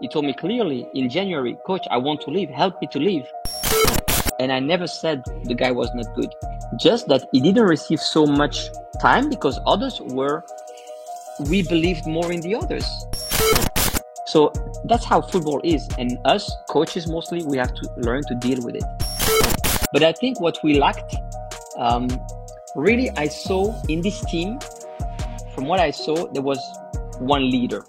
He told me clearly in January, coach, I want to leave. Help me to leave. And I never said the guy was not good. Just that he didn't receive so much time because we believed more in the others. So that's how football is. And us coaches, mostly, we have to learn to deal with it. But I think what we lacked, really, I saw in this team, from what I saw, there was one leader.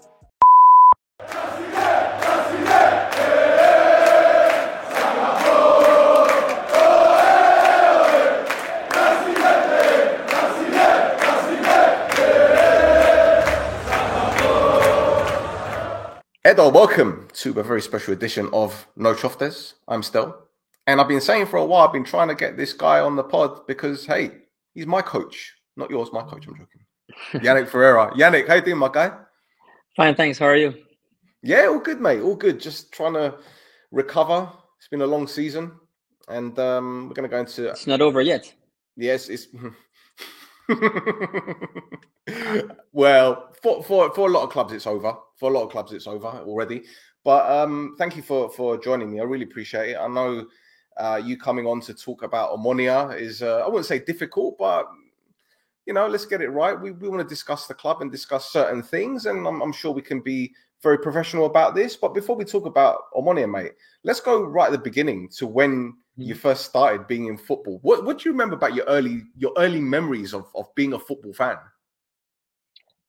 Edo, welcome to a very special edition of No Choftes. I'm Stel. And I've been saying for a while, I've been trying to get this guy on the pod because, hey, he's my coach. Not yours, my coach, I'm joking. Yannick Ferreira. Yannick, how you doing, my guy? Fine, thanks. How are you? Yeah, all good, mate. All good. Just trying to recover. It's been a long season. And we're going to go into... It's not over yet. Yes, it's... Well, for a lot of clubs, it's over. For a lot of clubs, it's over already. But thank you for joining me. I really appreciate it. I know you coming on to talk about Omonia is, I wouldn't say difficult, but, you know, let's get it right. We want to discuss the club and discuss certain things, and I'm sure we can be very professional about this. But before we talk about Omonia, mate, let's go right at the beginning to when you first started being in football. What do you remember about your early memories of being a football fan?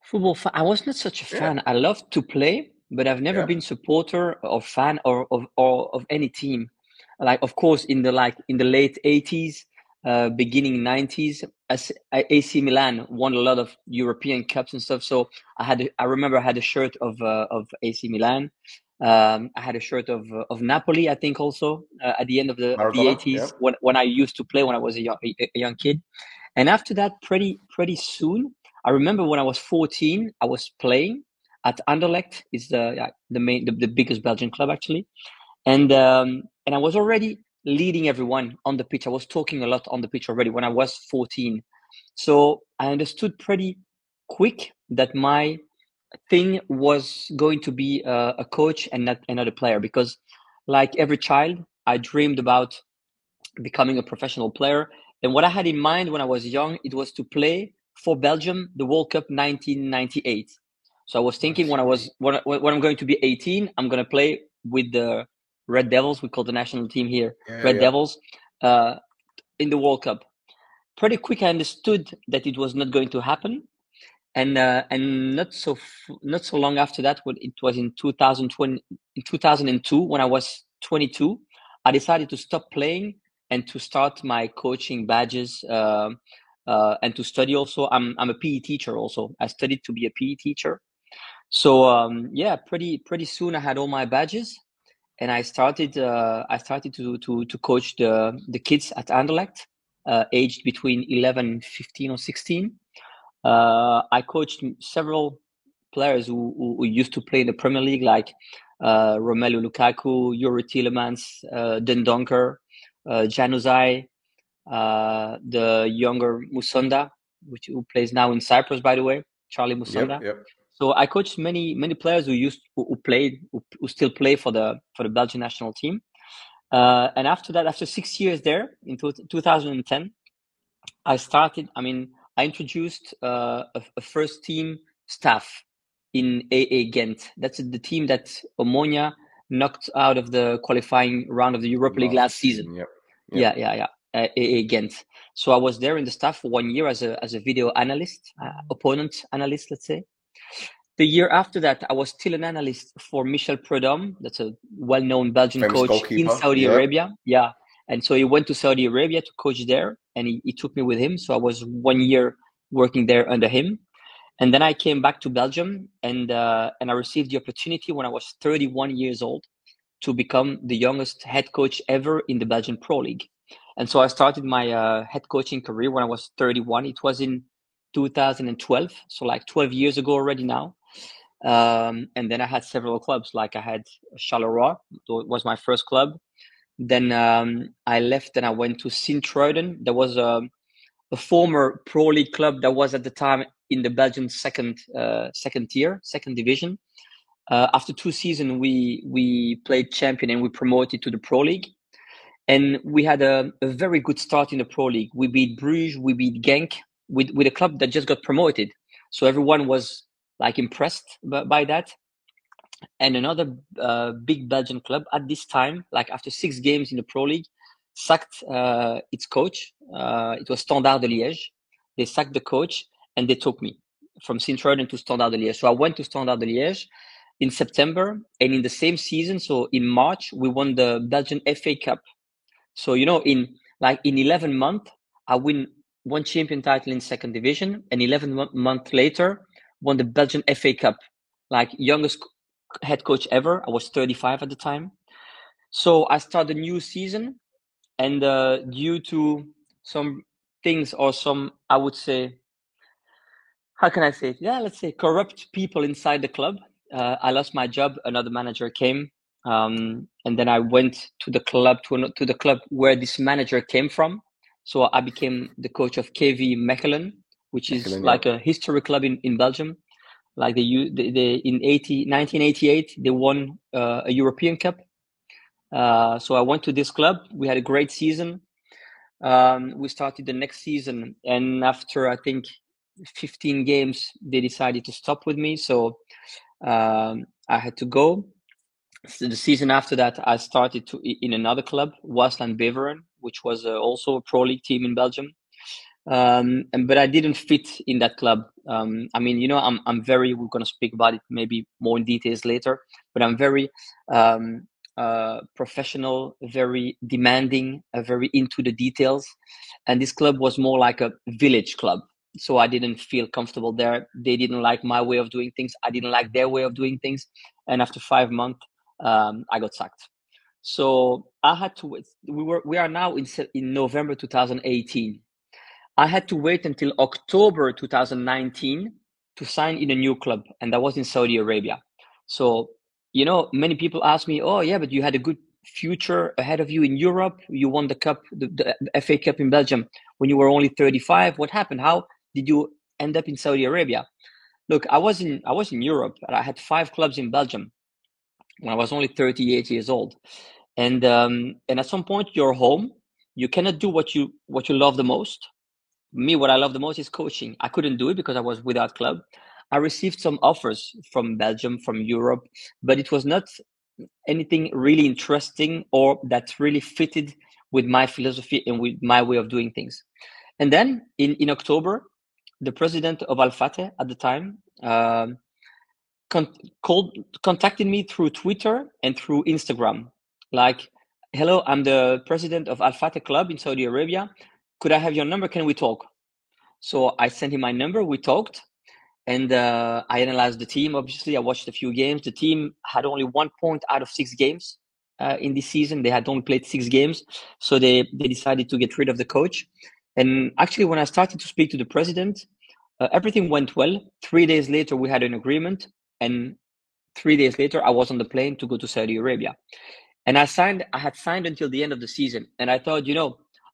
Football fan. I was not such a fan. I loved to play, but I've never been supporter or fan or of any team. Like, of course, in the late 80s, beginning 90s, AC Milan won a lot of European cups and stuff. So I remember I had a shirt of AC Milan. I had a shirt of Napoli, I think, also at the end of the 80s, when I used to play when I was a young kid. And after that, pretty soon, I remember when I was 14, I was playing at Anderlecht. It's the biggest Belgian club, actually, and I was already leading everyone on the pitch. I was talking a lot on the pitch already when I was 14. So I understood pretty quick that my thing was going to be a coach and not another player, because like every child, I dreamed about becoming a professional player. And what I had in mind when I was young, it was to play for Belgium the World Cup 1998. So I was thinking when I'm going to be 18, I'm going to play with the Red Devils. We call the national team here Red Devils in the World Cup. Pretty quick, I understood that it was not going to happen. And not so long after that, when it was in 2002, when I was 22, I decided to stop playing and to start my coaching badges and to study also. I'm a PE teacher also. I studied to be a PE teacher. So pretty soon I had all my badges, and I started to coach the kids at Anderlecht, aged between 11, 15 or 16. I coached several players who used to play in the Premier League, like Romelu Lukaku, Yuri Tielemans, Den Donker, Januzaj, the younger Musonda, who plays now in Cyprus, by the way, Charlie Musonda. So I coached many players who still play for the Belgian national team. And after that, after 6 years there, in 2010, I introduced a first team staff in AA Ghent. That's the team that Omonia knocked out of the qualifying round of the Europa League last season. AA Ghent. So I was there in the staff for 1 year as a video analyst, opponent analyst, let's say. The year after that, I was still an analyst for Michel Prudhomme. That's a well-known Belgian famous coach in Saudi Arabia. Yeah. And so he went to Saudi Arabia to coach there, and he took me with him. So I was 1 year working there under him. And then I came back to Belgium, and I received the opportunity when I was 31 years old to become the youngest head coach ever in the Belgian Pro League. And so I started my head coaching career when I was 31. It was in 2012, so like 12 years ago already now. And then I had several clubs. Like I had Charleroi, was my first club. Then I left and I went to Sint-Truiden. There was a former Pro League club that was at the time in the Belgian second tier, second division. After 2 seasons, we played champion and we promoted to the Pro League. And we had a very good start in the Pro League. We beat Bruges, we beat Genk with a club that just got promoted. So everyone was like impressed by that. And another big Belgian club at this time, like after 6 games in the Pro League, sacked its coach. It was Standard de Liège. They sacked the coach and they took me from Sint-Truiden to Standard de Liège. So I went to Standard de Liège in September, and in the same season, so in March, we won the Belgian FA Cup. So, in 11 months, I win one champion title in second division, and 11 months later, won the Belgian FA Cup, like youngest head coach ever. I was 35 at the time. So I started a new season, and due to some things or some, I would say, how can I say it? Yeah, let's say corrupt people inside the club. I lost my job. Another manager came, and then I went to the club to the club where this manager came from. So I became the coach of KV Mechelen, which is like a history club in Belgium. Like they in 1988 they won a European Cup. So I went to this club. We had a great season. We started the next season, and after I think 15 games, they decided to stop with me. So I had to go. So the season after that, I started in another club, Waasland Beveren, which was also a Pro League team in Belgium. But I didn't fit in that club. I mean, I'm very, we're going to speak about it maybe more in details later, but I'm very professional, very demanding, very into the details. And this club was more like a village club. So I didn't feel comfortable there. They didn't like my way of doing things. I didn't like their way of doing things. And after 5 months, I got sacked. So I had to wait. We are now in November 2018. I had to wait until October 2019 to sign in a new club, and that was in Saudi Arabia. So, many people ask me, "Oh, yeah, but you had a good future ahead of you in Europe. You won the cup, the FA Cup in Belgium when you were only 35. What happened? How did you end up in Saudi Arabia?" Look, I was in Europe, and I had 5 clubs in Belgium when I was only 38 years old, and at some point you're home. You cannot do what you love the most. Me, what I love the most is coaching. I couldn't do it because I was without club. I received some offers from Belgium, from Europe, but it was not anything really interesting or that really fitted with my philosophy and with my way of doing things. And then in October, the president of Al Fateh at the time contacted me through Twitter and through Instagram. Like, "Hello, I'm the president of Al Fateh Club in Saudi Arabia. Could I have your number? Can we talk?" So I sent him my number. We talked, and I analyzed the team. Obviously, I watched a few games. The team had only 1 point out of 6 games in this season. They had only played 6 games, so they decided to get rid of the coach. And actually, when I started to speak to the president, everything went well. 3 days later, we had an agreement, and 3 days later, I was on the plane to go to Saudi Arabia. And I had signed until the end of the season. And I thought,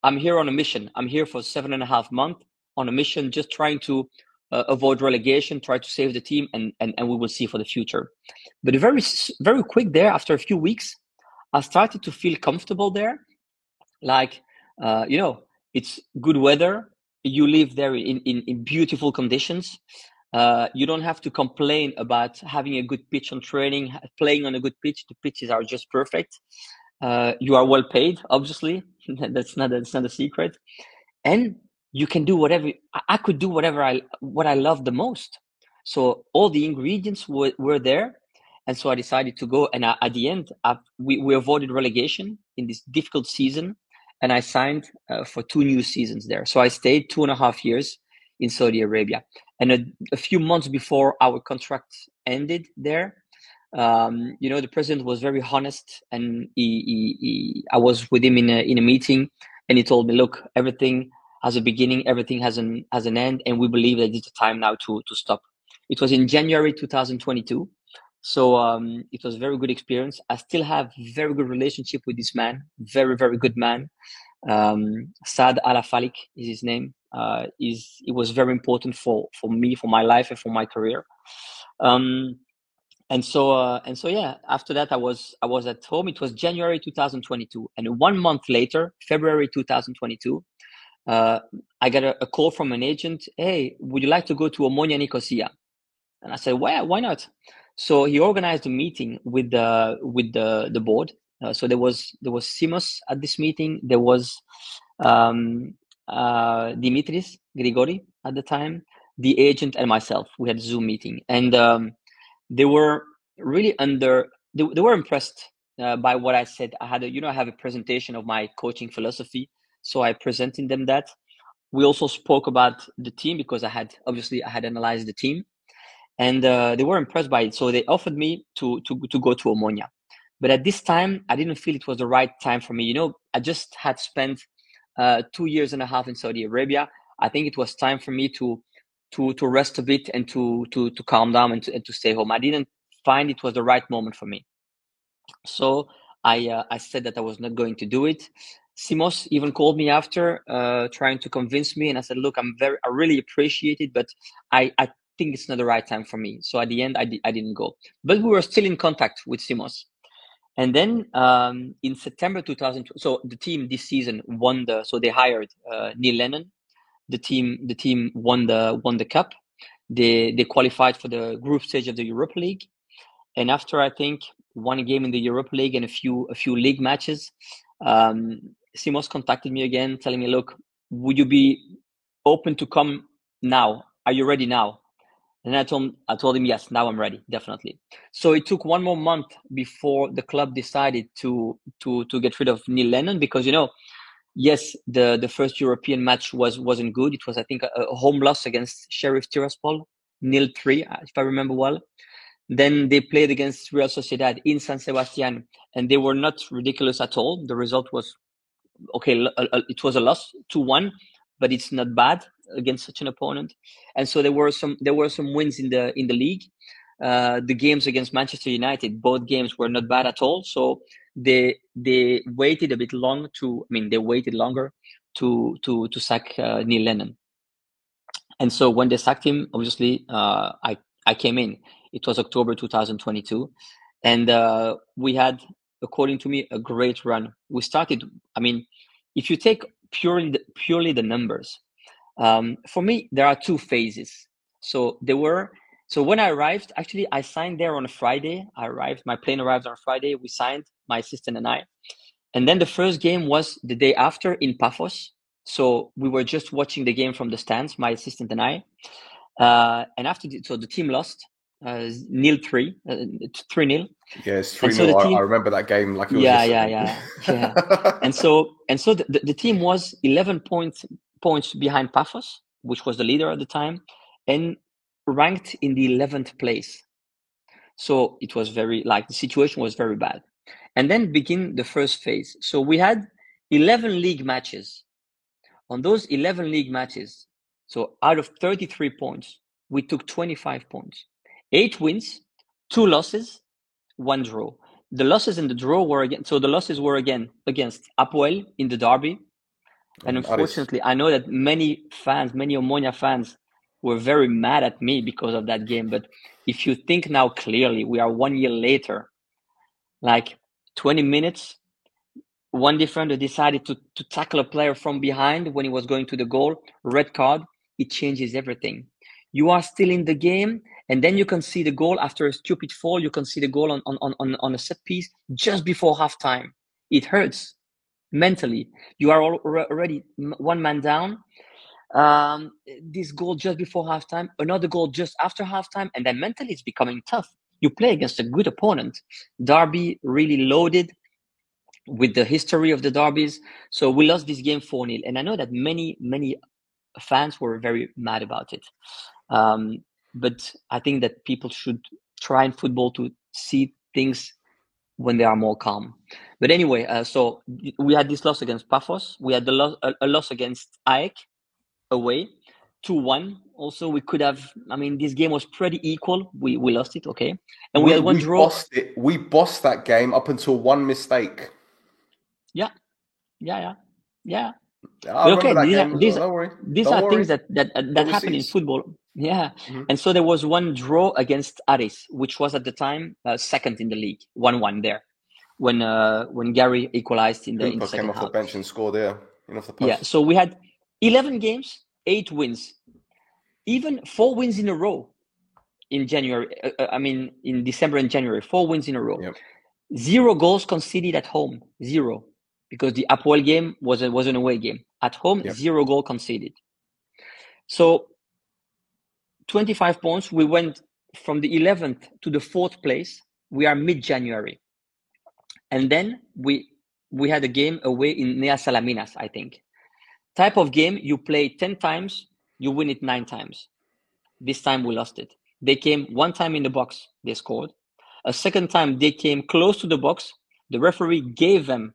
I'm here on a mission. I'm here for 7.5 months on a mission, just trying to avoid relegation, try to save the team, and we will see for the future. But very, very quick there, after a few weeks, I started to feel comfortable there. Like, it's good weather. You live there in beautiful conditions. You don't have to complain about having a good pitch on training, playing on a good pitch. The pitches are just perfect. You are well paid, obviously. That's not a secret. And you can do whatever. I could do what I love the most. So all the ingredients were there. And so I decided to go. And at the end, we avoided relegation in this difficult season. And I signed for 2 new seasons there. So I stayed 2.5 years in Saudi Arabia. And a few months before our contract ended there, the president was very honest, and I was with him in a meeting, and he told me, "Look, everything has a beginning, everything has an end, and we believe that it's time now to stop." It was in January 2022, so it was a very good experience. I still have very good relationship with this man, very, very good man. Saad Al-Falik is his name. It was very important for me, for my life, and for my career. And so yeah, after that I was at home. It was January 2022, and 1 month later, February 2022, I got a call from an agent. Hey, would you like to go to Omonia Nicosia? And I said, well, why not? So he organized a meeting with the board. So there was Simos at this meeting. There was Dimitris Grigori at the time, the agent, and myself. We had a Zoom meeting, and they were really they were impressed by what I said. I had I have a presentation of my coaching philosophy, so I presented them that. We also spoke about the team because I had analyzed the team, and they were impressed by it. So they offered me to go to Omonia, but at this time I didn't feel it was the right time for me. I just had spent 2 years and a half in Saudi Arabia. I think it was time for me to rest a bit and to calm down and to stay home. I didn't find it was the right moment for me. So I said that I was not going to do it. Simos even called me after, trying to convince me, and I said, "Look, I really appreciate it, but I think it's not the right time for me." So at the end, I didn't go. But we were still in contact with Simos. And then in September 2000, so the team this season won so they hired Neil Lennon. The team won the cup. They qualified for the group stage of the Europa League. And after, I think, one game in the Europa League and a few league matches, Simos contacted me again, telling me, "Look, would you be open to come now? Are you ready now?" And I told him, "Yes, now I'm ready, definitely." So it took one more month before the club decided to get rid of Neil Lennon, because yes, the first European match wasn't good. It was, I think, a home loss against Sheriff Tiraspol, 0-3, if I remember well. Then they played against Real Sociedad in San Sebastian, and they were not ridiculous at all. The result was okay. It was a loss, 2-1, but it's not bad against such an opponent. And so there were some wins in the league. The games against Manchester United, both games were not bad at all. So they waited a bit long they waited longer to sack Neil Lennon. And so when they sacked him, obviously, I came in. It was October 2022, and we had, according to me, a great run. We started. If you take purely the numbers, for me there are two phases. So when I arrived, actually I signed there on a Friday. My plane arrived on a Friday. We signed, my assistant and I, and then the first game was the day after in Paphos. So we were just watching the game from the stands, my assistant and I. And after the team lost 3-0. Yes, 3-0. I remember that game like it was yeah. And so the team was 11 points behind Paphos, which was the leader at the time, and ranked in the 11th place. So it was the situation was very bad. And then begin the first phase. So we had 11 league matches. On those 11 league matches, so out of 33 points, we took 25 points. 8 wins, 2 losses, 1 draw. The losses and the draw were again. So the losses were again against Apoel in the derby. And unfortunately, I know that many Omonia fans were very mad at me because of that game. But if you think now clearly, we are 1 year later, 20 minutes, one defender decided to tackle a player from behind when he was going to the goal, red card. It changes everything. You are still in the game, and then you can see the goal after a stupid fall. You can see the goal on a set piece just before halftime. It hurts mentally. You are already one man down. This goal just before halftime, another goal just after halftime, and then mentally it's becoming tough. You play against a good opponent. Derby really loaded with the history of the derbies. So we lost this game 4-0. And I know that many fans were very mad about it. But I think that people should try in football to see things when they are more calm. But anyway, so we had this loss against Paphos. We had a loss against AEK away, 2-1. Also, we could have, this game was pretty equal. We lost it, okay. And we had one draw. We bossed that game up until one mistake. Yeah. I remember that game. Don't worry. These are things that happen in football. Yeah. And so there was one draw against Aris, which was at the time second in the league, 1-1 there, when Gary equalized in the Cooper second came off half. the bench and scored there, off the post. Yeah. So we had 11 games, 8 wins, even 4 wins in a row in January. In December and January, 4 wins in a row. Yep. 0 goals conceded at home, 0, because the Apoel game was an away game. At home, 0 goal conceded. So 25 points. We went from the 11th to the 4th place. We are mid-January. And then we had a game away in Nea Salaminas, I think. Type of game, you play 10 times, you win it 9 times. This time we lost it. They came 1 time in the box, they scored. A second time, they came close to the box. The referee gave them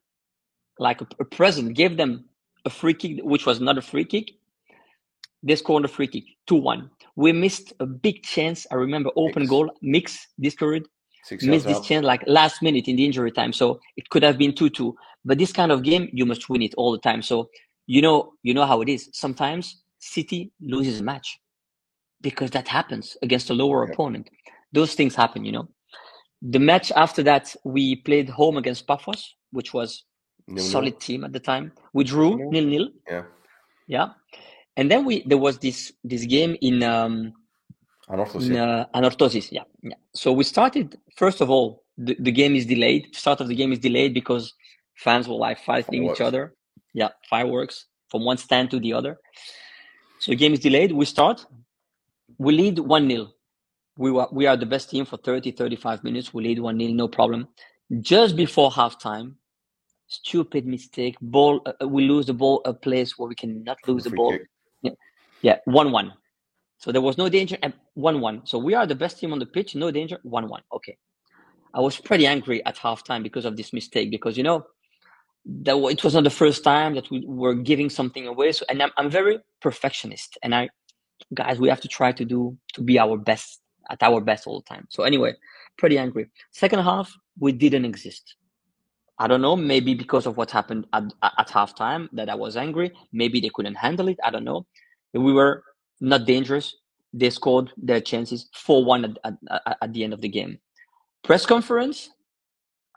like a present, gave them a free kick, which was not a free kick. They scored a free kick, 2-1. We missed a big chance. I remember open goal, Mix discouraged, missed this chance like last minute in the injury time. So it could have been 2-2. But this kind of game, you must win it all the time. So you know how it is. Sometimes City loses a match because that happens against a lower opponent. Those things happen, The match after that, we played home against Paphos, which was a solid team at the time. We drew 0-0. Yeah. And then there was this game in Anorthosis. Yeah. So we started, first of all, the game is delayed. The start of the game is delayed because fans were like fighting each other. Yeah, fireworks from one stand to the other. So the game is delayed. We lead 1-0. We are the best team for 30-35 minutes. We lead 1-0, no problem. Just before halftime, stupid mistake. Ball. We lose the ball a place where we cannot lose the ball. Yeah, 1-1. So there was no danger at 1-1. So we are the best team on the pitch, no danger, 1-1. Okay. I was pretty angry at halftime because of this mistake, because, it was not the first time that we were giving something away. So, and I'm very perfectionist. And guys, we have to try to be our best all the time. So anyway, pretty angry. Second half, we didn't exist. I don't know, maybe because of what happened at halftime that I was angry. Maybe they couldn't handle it. I don't know. We were not dangerous. They scored their chances 4-1 at the end of the game. Press conference,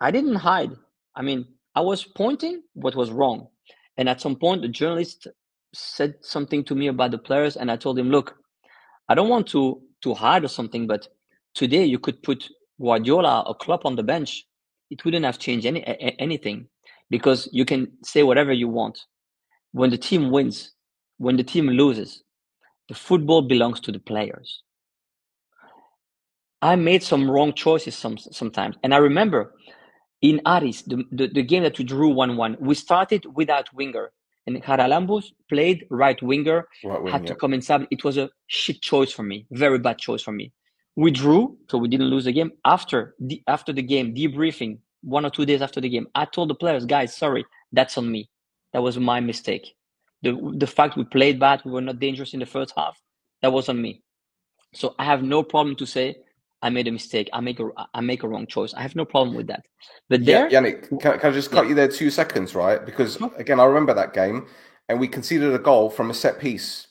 I didn't hide. I was pointing what was wrong. And at some point, the journalist said something to me about the players, and I told him, look, I don't want to hide or something, but today you could put Guardiola or Klopp on the bench. It wouldn't have changed anything, because you can say whatever you want. When the team wins, when the team loses, the football belongs to the players. I made some wrong choices sometimes. And I remember in Aris, the game that we drew 1-1, we started without winger. And Haralambos played right winger, had to come inside. It was a shit choice for me, very bad choice for me. We drew, so we didn't lose the game. After the game, debriefing, 1 or 2 days after the game, I told the players, guys, sorry, that's on me. That was my mistake. The fact we played bad, we were not dangerous in the first half, that was on me. So I have no problem to say I made a mistake. I make a wrong choice. I have no problem with that. But Yannick, can I just cut you there 2 seconds, right? Because again, I remember that game, and we conceded a goal from a set piece,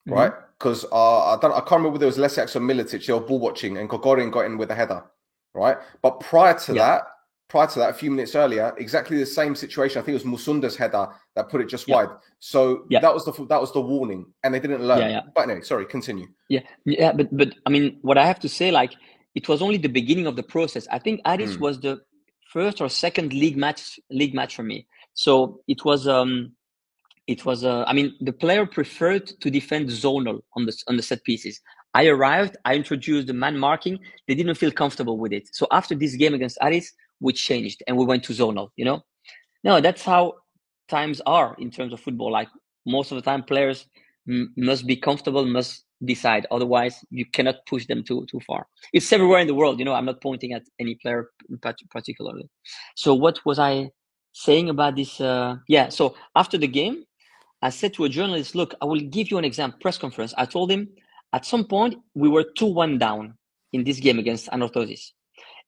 right? Because I can't remember whether it was Lesiak or Militic. They were ball watching, and Gogorin got in with a header, right? But prior to that, a few minutes earlier, exactly the same situation. I think it was Musunda's header that put it just wide. So that was the warning, and they didn't learn. But anyway, sorry, continue. But what I have to say, like, it was only the beginning of the process. I think Aris was the first or second league match for me. So it was the player preferred to defend zonal on the set pieces. I arrived, I introduced the man marking. They didn't feel comfortable with it. So after this game against Aris, we changed and we went to zonal, No, that's how times are in terms of football. Like, most of the time, players must be comfortable, must decide. Otherwise, you cannot push them too far. It's everywhere in the world. I'm not pointing at any player particularly. So what was I saying about this? So after the game, I said to a journalist, look, I will give you an example, press conference. I told him at some point we were 2-1 down in this game against Anorthosis.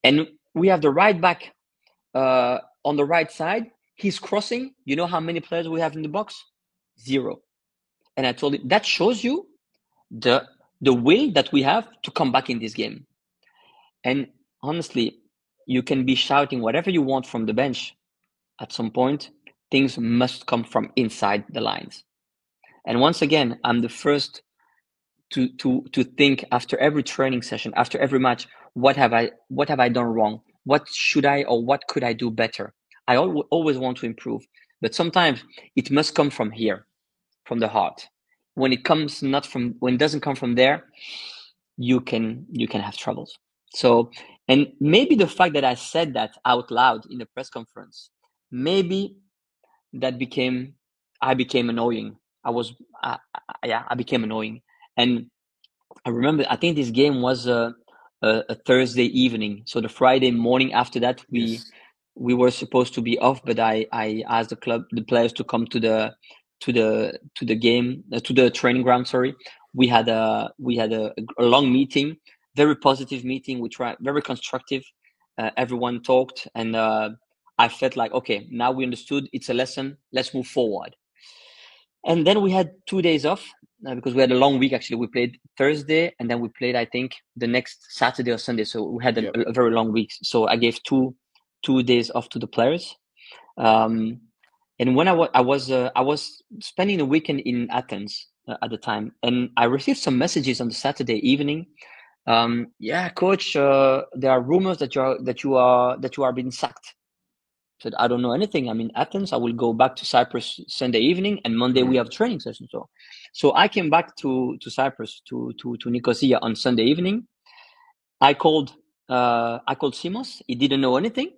And we have the right back on the right side. He's crossing. You know how many players we have in the box? 0. And I told him, that shows you the the will that we have to come back in this game. And honestly, you can be shouting whatever you want from the bench. At some point, things must come from inside the lines. And once again, I'm the first to think after every training session, after every match, what have I done wrong? What should I or what could I do better? I always want to improve, but sometimes it must come from here, from the heart. When it doesn't come from there, you can have troubles. So, and maybe the fact that I said that out loud in the press conference, maybe that I became annoying. I became annoying. And I remember, I think this game was a Thursday evening. So the Friday morning after that, we were supposed to be off, but I asked the players to come to the game, to the training ground. Sorry, we had a long meeting, very positive meeting. We tried, very constructive. Everyone talked, and I felt like, okay, now we understood. It's a lesson. Let's move forward. And then we had 2 days off because we had a long week. Actually, we played Thursday, and then we played, I think, the next Saturday or Sunday. So we had a very long week. So I gave two days off to the players. And when I was spending a weekend in Athens at the time, and I received some messages on the Saturday evening. Yeah, coach, there are rumors that you are being sacked. I said, I don't know anything. I'm in Athens. I will go back to Cyprus Sunday evening, and Monday we have training session. So I came back to Cyprus to Nicosia on Sunday evening. I called Simos. He didn't know anything.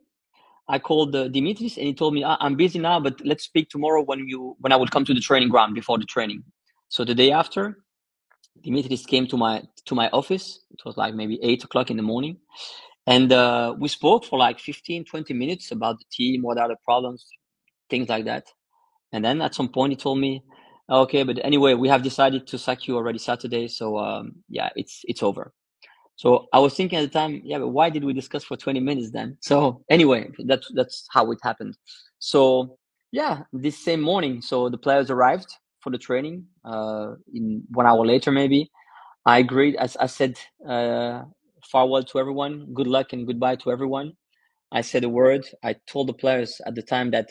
I called Dimitris, and he told me, I'm busy now, but let's speak tomorrow when I would come to the training ground before the training. So the day after, Dimitris came to my office. It was like maybe 8:00 in the morning. And we spoke for like 15, 20 minutes about the team, what are the problems, things like that. And then at some point he told me, okay, but anyway, we have decided to sack you already Saturday. So yeah, it's over. So I was thinking at the time, yeah, but why did we discuss for 20 minutes then? So anyway, that's how it happened. So yeah, this same morning, so the players arrived for the training in 1 hour later, maybe. I agreed. As I said, farewell to everyone, good luck and goodbye to everyone. I said a word. I told the players at the time that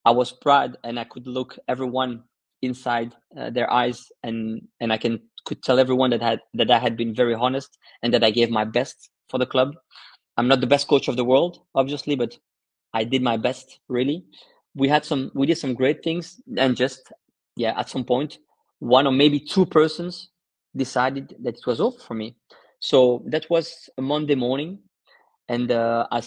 I was proud and I could look everyone inside their eyes, and I could tell everyone that I had been very honest and that I gave my best for the club. I'm not the best coach of the world, obviously, but I did my best, really. We did some great things, and just, yeah, at some point, one or maybe two persons decided that it was over for me. So that was a Monday morning, and I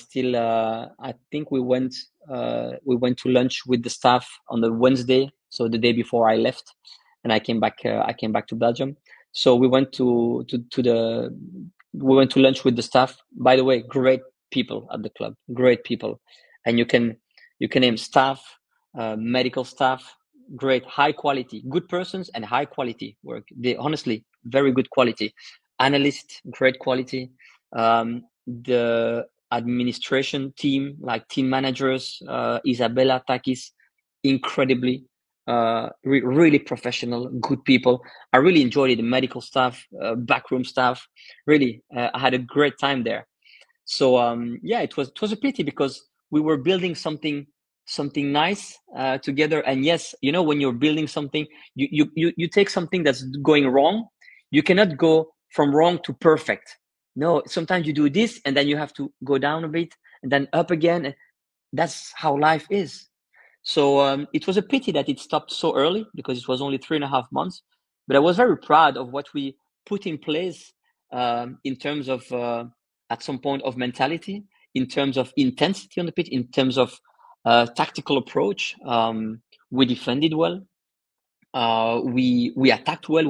think we went to lunch with the staff on the Wednesday, so the day before I left, and I came back to Belgium. So we went to lunch with the staff. By the way, great people at the club, great people, and you can name staff, medical staff, great, high quality, good persons and high quality work. They honestly very good quality. Analysts, great quality. The administration team, like team managers, Isabella, Takis, incredibly really professional, good people. I really enjoyed it. The medical staff, backroom staff, really, I had a great time there. So yeah, it was a pity because we were building something nice together. And yes, when you're building something, you take something that's going wrong. You cannot go from wrong to perfect. No, sometimes you do this and then you have to go down a bit and then up again. That's how life is. So it was a pity that it stopped so early because it was only 3.5 months. But I was very proud of what we put in place in terms of, at some point, of mentality, in terms of intensity on the pitch, in terms of tactical approach. We defended well. We attacked well.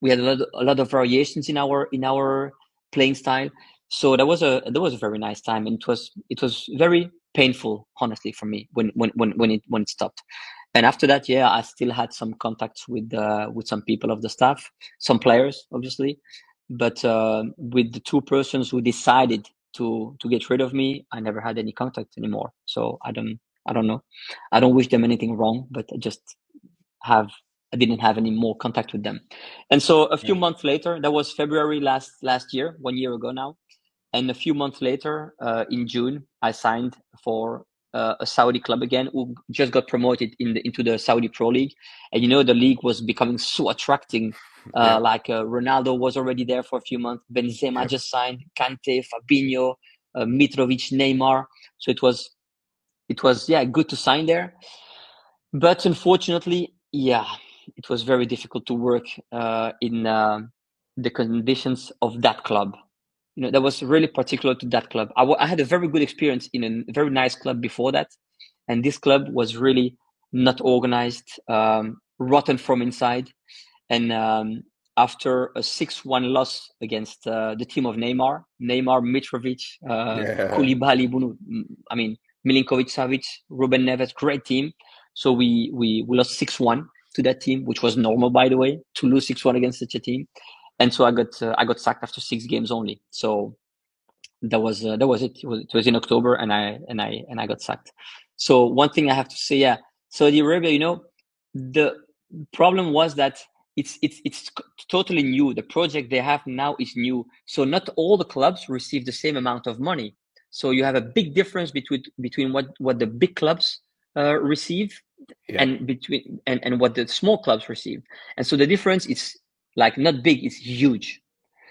We had a lot of variations in our playing style. So that was a very nice time, and it was very painful, honestly, for me when it stopped. And after that, yeah, I still had some contacts with some people of the staff, some players, obviously, but with the two persons who decided to get rid of me, I never had any contact anymore. So I don't know. I don't wish them anything wrong, but I just have I didn't have any more contact with them. And so a few months later, that was February last year, 1 year ago now. And a few months later, in June, I signed for a Saudi club again, who just got promoted into the Saudi Pro League. And the league was becoming so attracting. Ronaldo was already there for a few months. Benzema just signed. Kante, Fabinho, Mitrovic, Neymar. So it was good to sign there. But unfortunately, it was very difficult to work in the conditions of that club. That was really particular to that club. I had a very good experience in a very nice club before that. And this club was really not organized, rotten from inside. And after a 6-1 loss against the team of Neymar, Mitrovic, Koulibaly, Milinkovic-Savic, Ruben Neves, great team. So we lost 6-1 to that team, which was normal, by the way, to lose 6-1 against such a team. And so I got sacked after 6 games only. So that was it. It was in October, and I got sacked. So one thing I have to say, Saudi Arabia, the problem was that it's totally new. The project they have now is new, so not all the clubs receive the same amount of money. So you have a big difference between what the big clubs receive and what the small clubs receive. And so the difference is like not big, it's huge.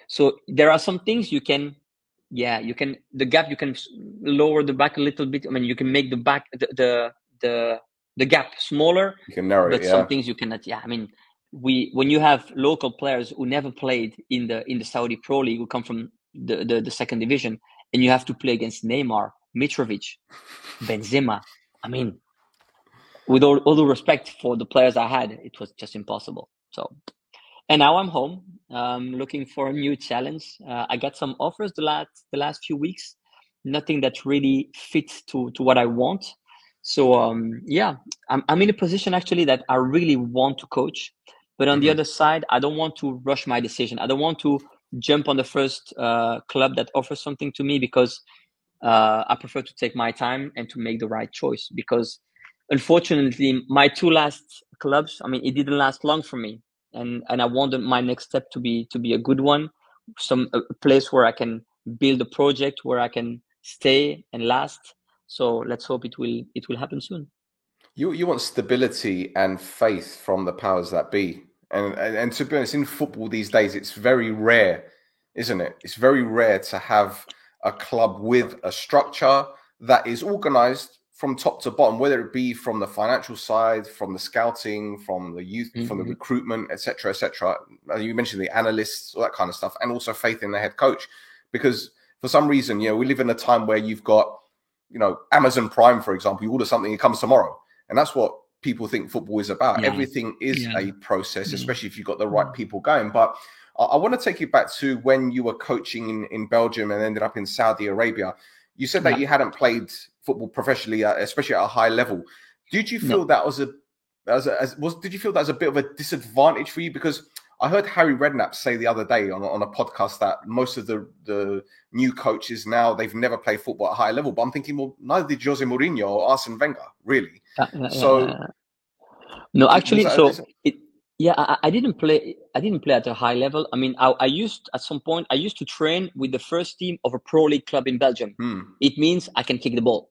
So there are some things you can the gap, you can lower the back a little bit. You can make the back the gap smaller. You can narrow it, some things you cannot. When you have local players who never played in the Saudi Pro League, who come from the second division, and you have to play against Neymar, Mitrovic, Benzema. With all due respect for the players I had, it was just impossible. So, and now I'm home, looking for a new challenge. I got some offers the last few weeks, nothing that really fits to what I want. So I'm in a position actually that I really want to coach, but on the other side, I don't want to rush my decision. I don't want to jump on the first club that offers something to me, because I prefer to take my time and to make the right choice. Because unfortunately, my 2 last clubs, it didn't last long for me, and I wanted my next step to be a good one, a place where I can build a project, where I can stay and last. So let's hope it will happen soon. You want stability and faith from the powers that be, and to be honest, in football these days, it's very rare, isn't it? It's very rare to have a club with a structure that is organized from top to bottom, whether it be from the financial side, from the scouting, from the youth, from the recruitment, etc., etc. You mentioned the analysts, all that kind of stuff, and also faith in the head coach, because for some reason, we live in a time where you've got, Amazon Prime, for example. You order something, it comes tomorrow, and that's what people think football is about. Everything is a process, especially if you've got the right people going. But I want to take you back to when you were coaching in Belgium and ended up in Saudi Arabia. You said that you hadn't played football professionally, especially at a high level. Did you feel that was did you feel that was a bit of a disadvantage for you? Because I heard Harry Redknapp say the other day on a podcast that most of the new coaches now, they've never played football at a high level. But I'm thinking, well, neither did Jose Mourinho or Arsene Wenger, really. No, actually, I didn't play at a high level. I used to train with the first team of a pro league club in Belgium. It means I can kick the ball.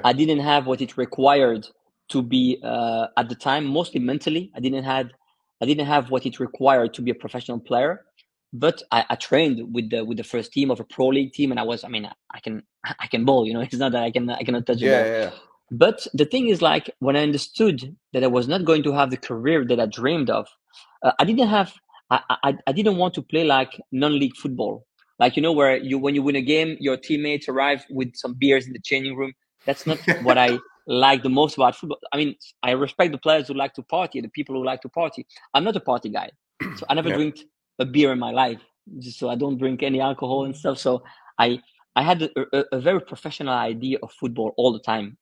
I didn't have what it required to be at the time, mostly mentally. I didn't have what it required to be a professional player, but I trained with the first team of a pro league team, and I can ball. It's not that I cannot touch the ball. But the thing is, like, when I understood that I was not going to have the career that I dreamed of, I didn't want to play like non-league football, like, where when you win a game, your teammates arrive with some beers in the changing room. That's not what I like the most about football. I respect the players who like to party, the people who like to party. I'm not a party guy, so I never drank a beer in my life. So I don't drink any alcohol and stuff. So I had a very professional idea of football all the time.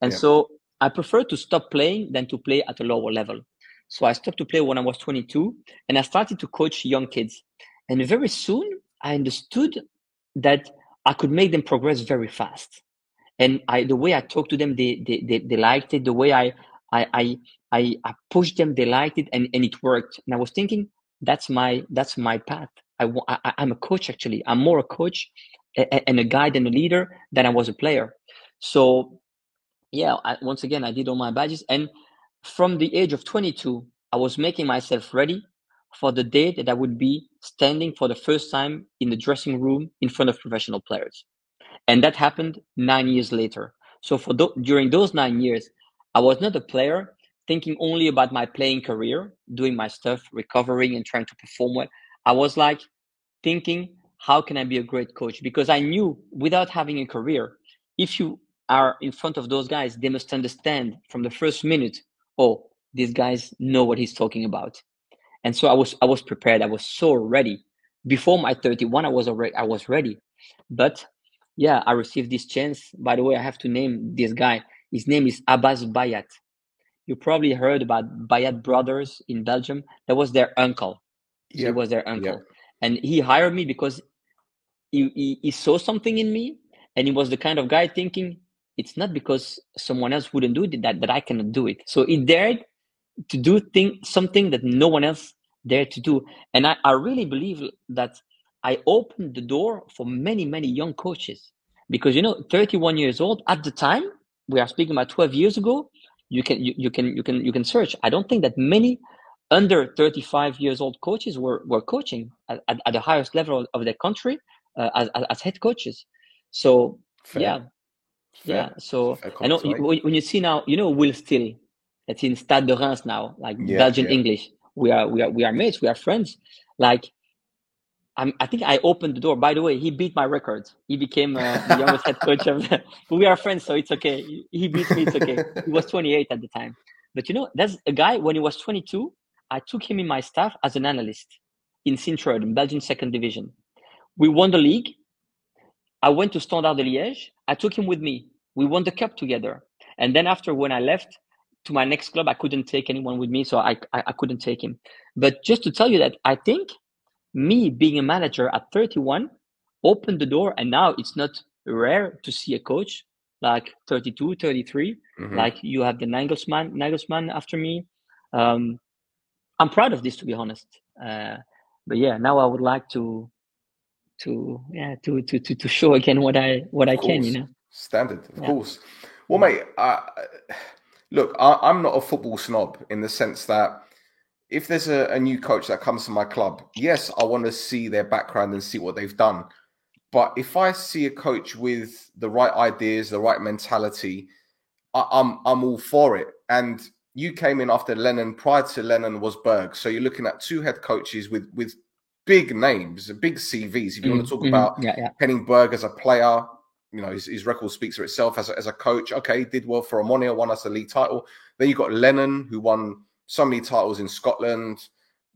And so I prefer to stop playing than to play at a lower level. So I stopped to play when I was 22, and I started to coach young kids. And very soon I understood that I could make them progress very fast. And the way I talked to them, they liked it. The way I I pushed them. They liked it, and it worked. And I was thinking, that's my path. I'm a coach, actually. I'm more a coach and a guide and a leader than I was a player. So yeah, once again, I did all my badges, and from the age of 22, I was making myself ready for the day that I would be standing for the first time in the dressing room in front of professional players. And that happened 9 years later. So during those 9 years, I was not a player thinking only about my playing career, doing my stuff, recovering and trying to perform well. I was like thinking, how can I be a great coach? Because I knew, without having a career, if you are in front of those guys, they must understand from the first minute, oh, these guys know what he's talking about. And so I was prepared. I was so ready. Before my 31, I was ready. But yeah, I received this chance. By the way, I have to name this guy. His name is Abbas Bayat. You probably heard about Bayat brothers in Belgium. That was their uncle. So he was their uncle. Yep. And he hired me because he saw something in me, and he was the kind of guy thinking, it's not because someone else wouldn't do it that I cannot do it. So he dared to do something that no one else dared to do. And I really believe that I opened the door for many, many young coaches, because 31 years old at the time, we are speaking about 12 years ago, you can search. I don't think that many under 35 years old coaches were coaching at the highest level of their country as head coaches. So Fair. So I know when you see now, Will Still, that's in Stade de Reims now, like Belgian English. We are mates. We are friends. Like, I think I opened the door. By the way, he beat my record. He became the youngest head coach of. We are friends, so it's okay. He beat me. It's okay. He was 28 at the time. But that's a guy. When he was 22, I took him in my staff as an analyst in Sint-Truiden, in Belgian second division. We won the league. I went to Standard de Liège. I took him with me. We won the cup together. And then after, when I left to my next club, I couldn't take anyone with me, so I couldn't take him. But just to tell you that I think me being a manager at 31 opened the door, and now it's not rare to see a coach like 32, 33. Mm-hmm. Like you have the Nagelsmann after me. I'm proud of this, to be honest. But yeah, now I would like to show again what I can, Standard, of course. Well, mate, look, I'm not a football snob in the sense that if there's a new coach that comes to my club, yes, I want to see their background and see what they've done. But if I see a coach with the right ideas, the right mentality, I'm all for it. And you came in after Lennon. Prior to Lennon was Berg. So you're looking at two head coaches with big names, big CVs. If you want to talk about Henning Berg as a player, his record speaks for itself as a coach. Okay, did well for Omonia, won us a league title. Then you got Lennon, who won so many titles in Scotland,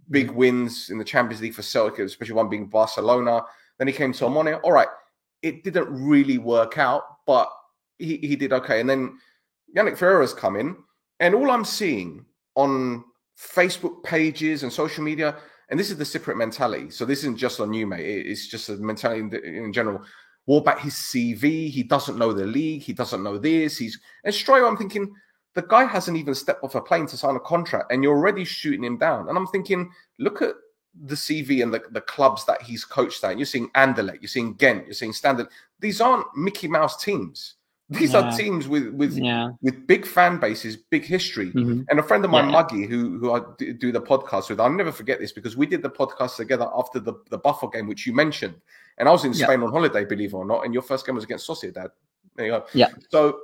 big wins in the Champions League for Celtic, especially one being Barcelona. Then he came to Omonia. All right, it didn't really work out, but he did okay. And then Yannick Ferreira's come in, and all I'm seeing on Facebook pages and social media, and this is the Cypriot mentality. So this isn't just on you, mate. It's just a mentality in general. What about his CV? He doesn't know the league. He doesn't know this. And straight away I'm thinking, the guy hasn't even stepped off a plane to sign a contract, and you're already shooting him down. And I'm thinking, look at the CV and the clubs that he's coached at. You're seeing Anderlecht, you're seeing Ghent, you're seeing Standard. These aren't Mickey Mouse teams. These are teams with big fan bases, big history. Mm-hmm. And a friend of mine, Muggy, who I do the podcast with, I'll never forget this because we did the podcast together after the Buffalo game, which you mentioned. And I was in Spain on holiday, believe it or not. And your first game was against Sociedad. There you go. Yeah. So,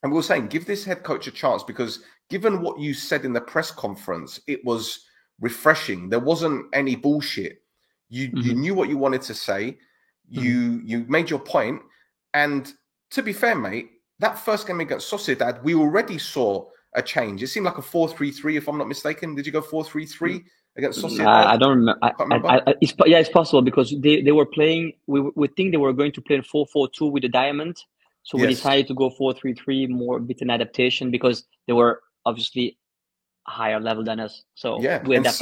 and we were saying, give this head coach a chance, because given what you said in the press conference, it was refreshing. There wasn't any bullshit. You knew what you wanted to say. You made your point. And to be fair, mate, that first game against Sociedad, we already saw a change. It seemed like a 4-3-3, if I'm not mistaken. Did you go 4-3-3 against Sociedad? I don't remember. It's possible, because they were playing. We think they were going to play 4-4-2 with the diamond. So we decided to go 4-3-3, more a bit an adaptation, because they were obviously a higher level than us. So we adapted.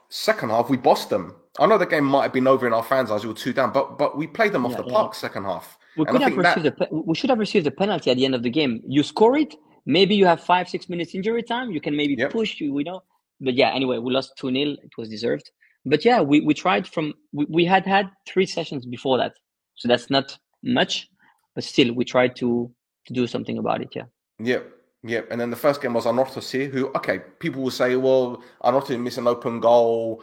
Second half, we bossed them. I know the game might have been over in our fans' eyes. We were 2 down, but we played them off the park second half. We should have received the penalty at the end of the game. You score it, maybe you have 5-6 minutes injury time. You can maybe Yep. push you, But yeah, anyway, we lost 2-0. It was deserved. But yeah, we tried we had 3 sessions before that. So that's not much, but still we tried to do something about it. Yeah. Yep. Yep. And then the first game was Anorthosis, who, okay, people will say, well, Anorthosis missed an open goal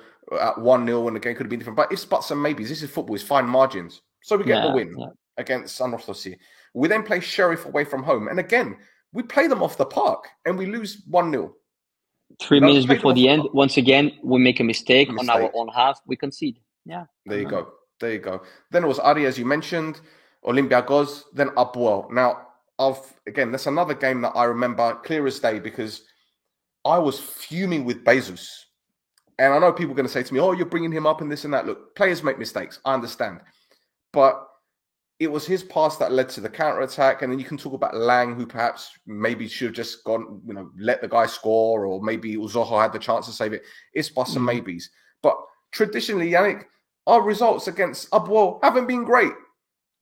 at 1-0 and the game could have been different. But it's buts and maybes. This is football. It's fine margins. So we get the win against Anorthosis. We then play Sheriff away from home. And again, we play them off the park and we lose 1-0. 3 minutes before the end, once again, we make a mistake on our own half. We concede. Yeah. There you go. There you go. Then it was Ari, as you mentioned, Olympiacos, then Apoel. Now, again, that's another game that I remember clear as day because I was fuming with Bezos. And I know people are going to say to me, oh, you're bringing him up and this and that. Look, players make mistakes. I understand. But it was his pass that led to the counter-attack. And then you can talk about Lang, who perhaps maybe should have just gone, let the guy score, or maybe Uzoho had the chance to save it. It's buts and maybes. But traditionally, Yannick, our results against Apoel haven't been great.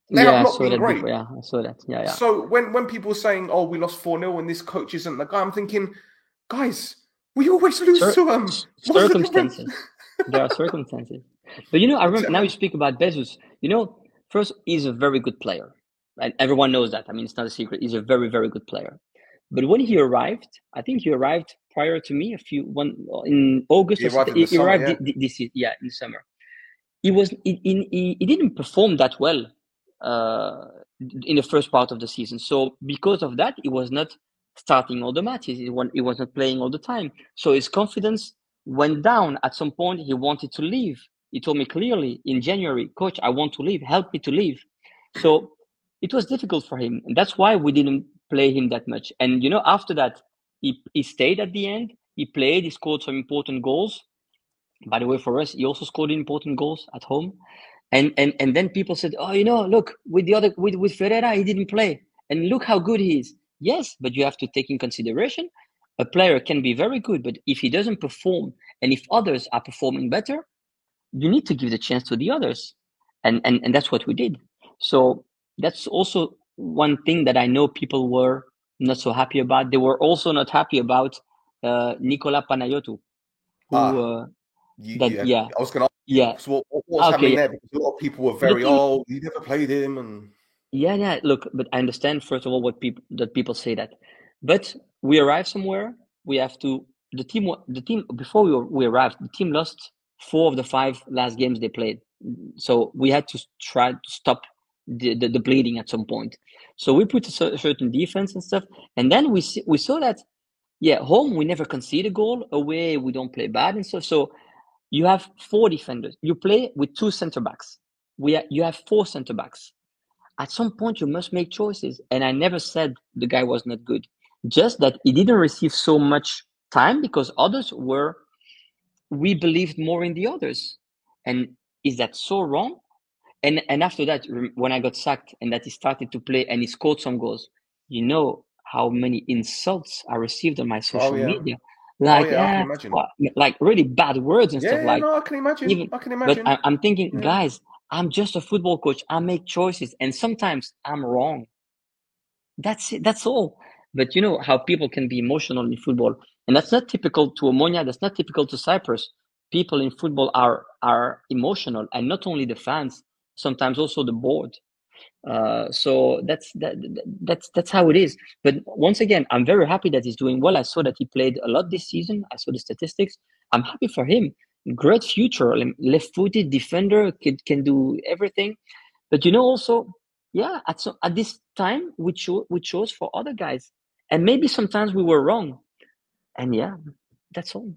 They have not been great. Yeah, I saw that. Yeah. So when people are saying, oh, we lost 4-0 and this coach isn't the guy, I'm thinking, guys, we always lose to circumstances. There are circumstances. But I remember now you speak about Bezos. First, he's a very good player. And everyone knows that. I mean, it's not a secret. He's a very, very good player. But when he arrived, I think he arrived prior to me in August. He arrived in the summer, in the summer. He didn't perform that well in the first part of the season. So because of that, he was not starting all the matches. He was not playing all the time. So his confidence went down. At some point, he wanted to leave. He told me clearly in January, coach, I want to leave. Help me to leave. So it was difficult for him. And that's why we didn't play him that much. And, after that, he stayed at the end. He played. He scored some important goals. By the way, for us, he also scored important goals at home. And then people said, oh, look, with Ferreira, he didn't play. And look how good he is. Yes, but you have to take in consideration a player can be very good, but if he doesn't perform and if others are performing better, you need to give the chance to the others. And that's what we did. So that's also one thing that I know people were not so happy about. They were also not happy about Nicola Panayotou, who... I was going to ask you, so what's happening there? Because a lot of people were very, you never played him. And Yeah. Look, but I understand, first of all, that people say that. But we arrived somewhere. We have to, the team, before we arrived, the team lost 4 of the 5 last games they played. So we had to try to stop the bleeding at some point. So we put a certain defense and stuff. And then we saw that, home, we never concede a goal. Away, we don't play bad and stuff. So you have 4 defenders. You play with 2 center backs. You have 4 center backs. At some point, you must make choices. And I never said the guy was not good. Just that he didn't receive so much time because we believed more in the others. And is that so wrong? And after that, when I got sacked and that he started to play and he scored some goals, how many insults I received on my social media. I can imagine. Like really bad words and stuff like. I can imagine. But I'm thinking, guys, I'm just a football coach. I make choices, and sometimes I'm wrong. That's it. That's all. But how people can be emotional in football, and that's not typical to Omonia. That's not typical to Cyprus. People in football are emotional, and not only the fans. Sometimes also the board. So that's how it is. But once again, I'm very happy that he's doing well. I saw that he played a lot this season. I saw the statistics. I'm happy for him. Great future, left-footed defender, can do everything. But also, at this time we chose for other guys, and maybe sometimes we were wrong. And that's all.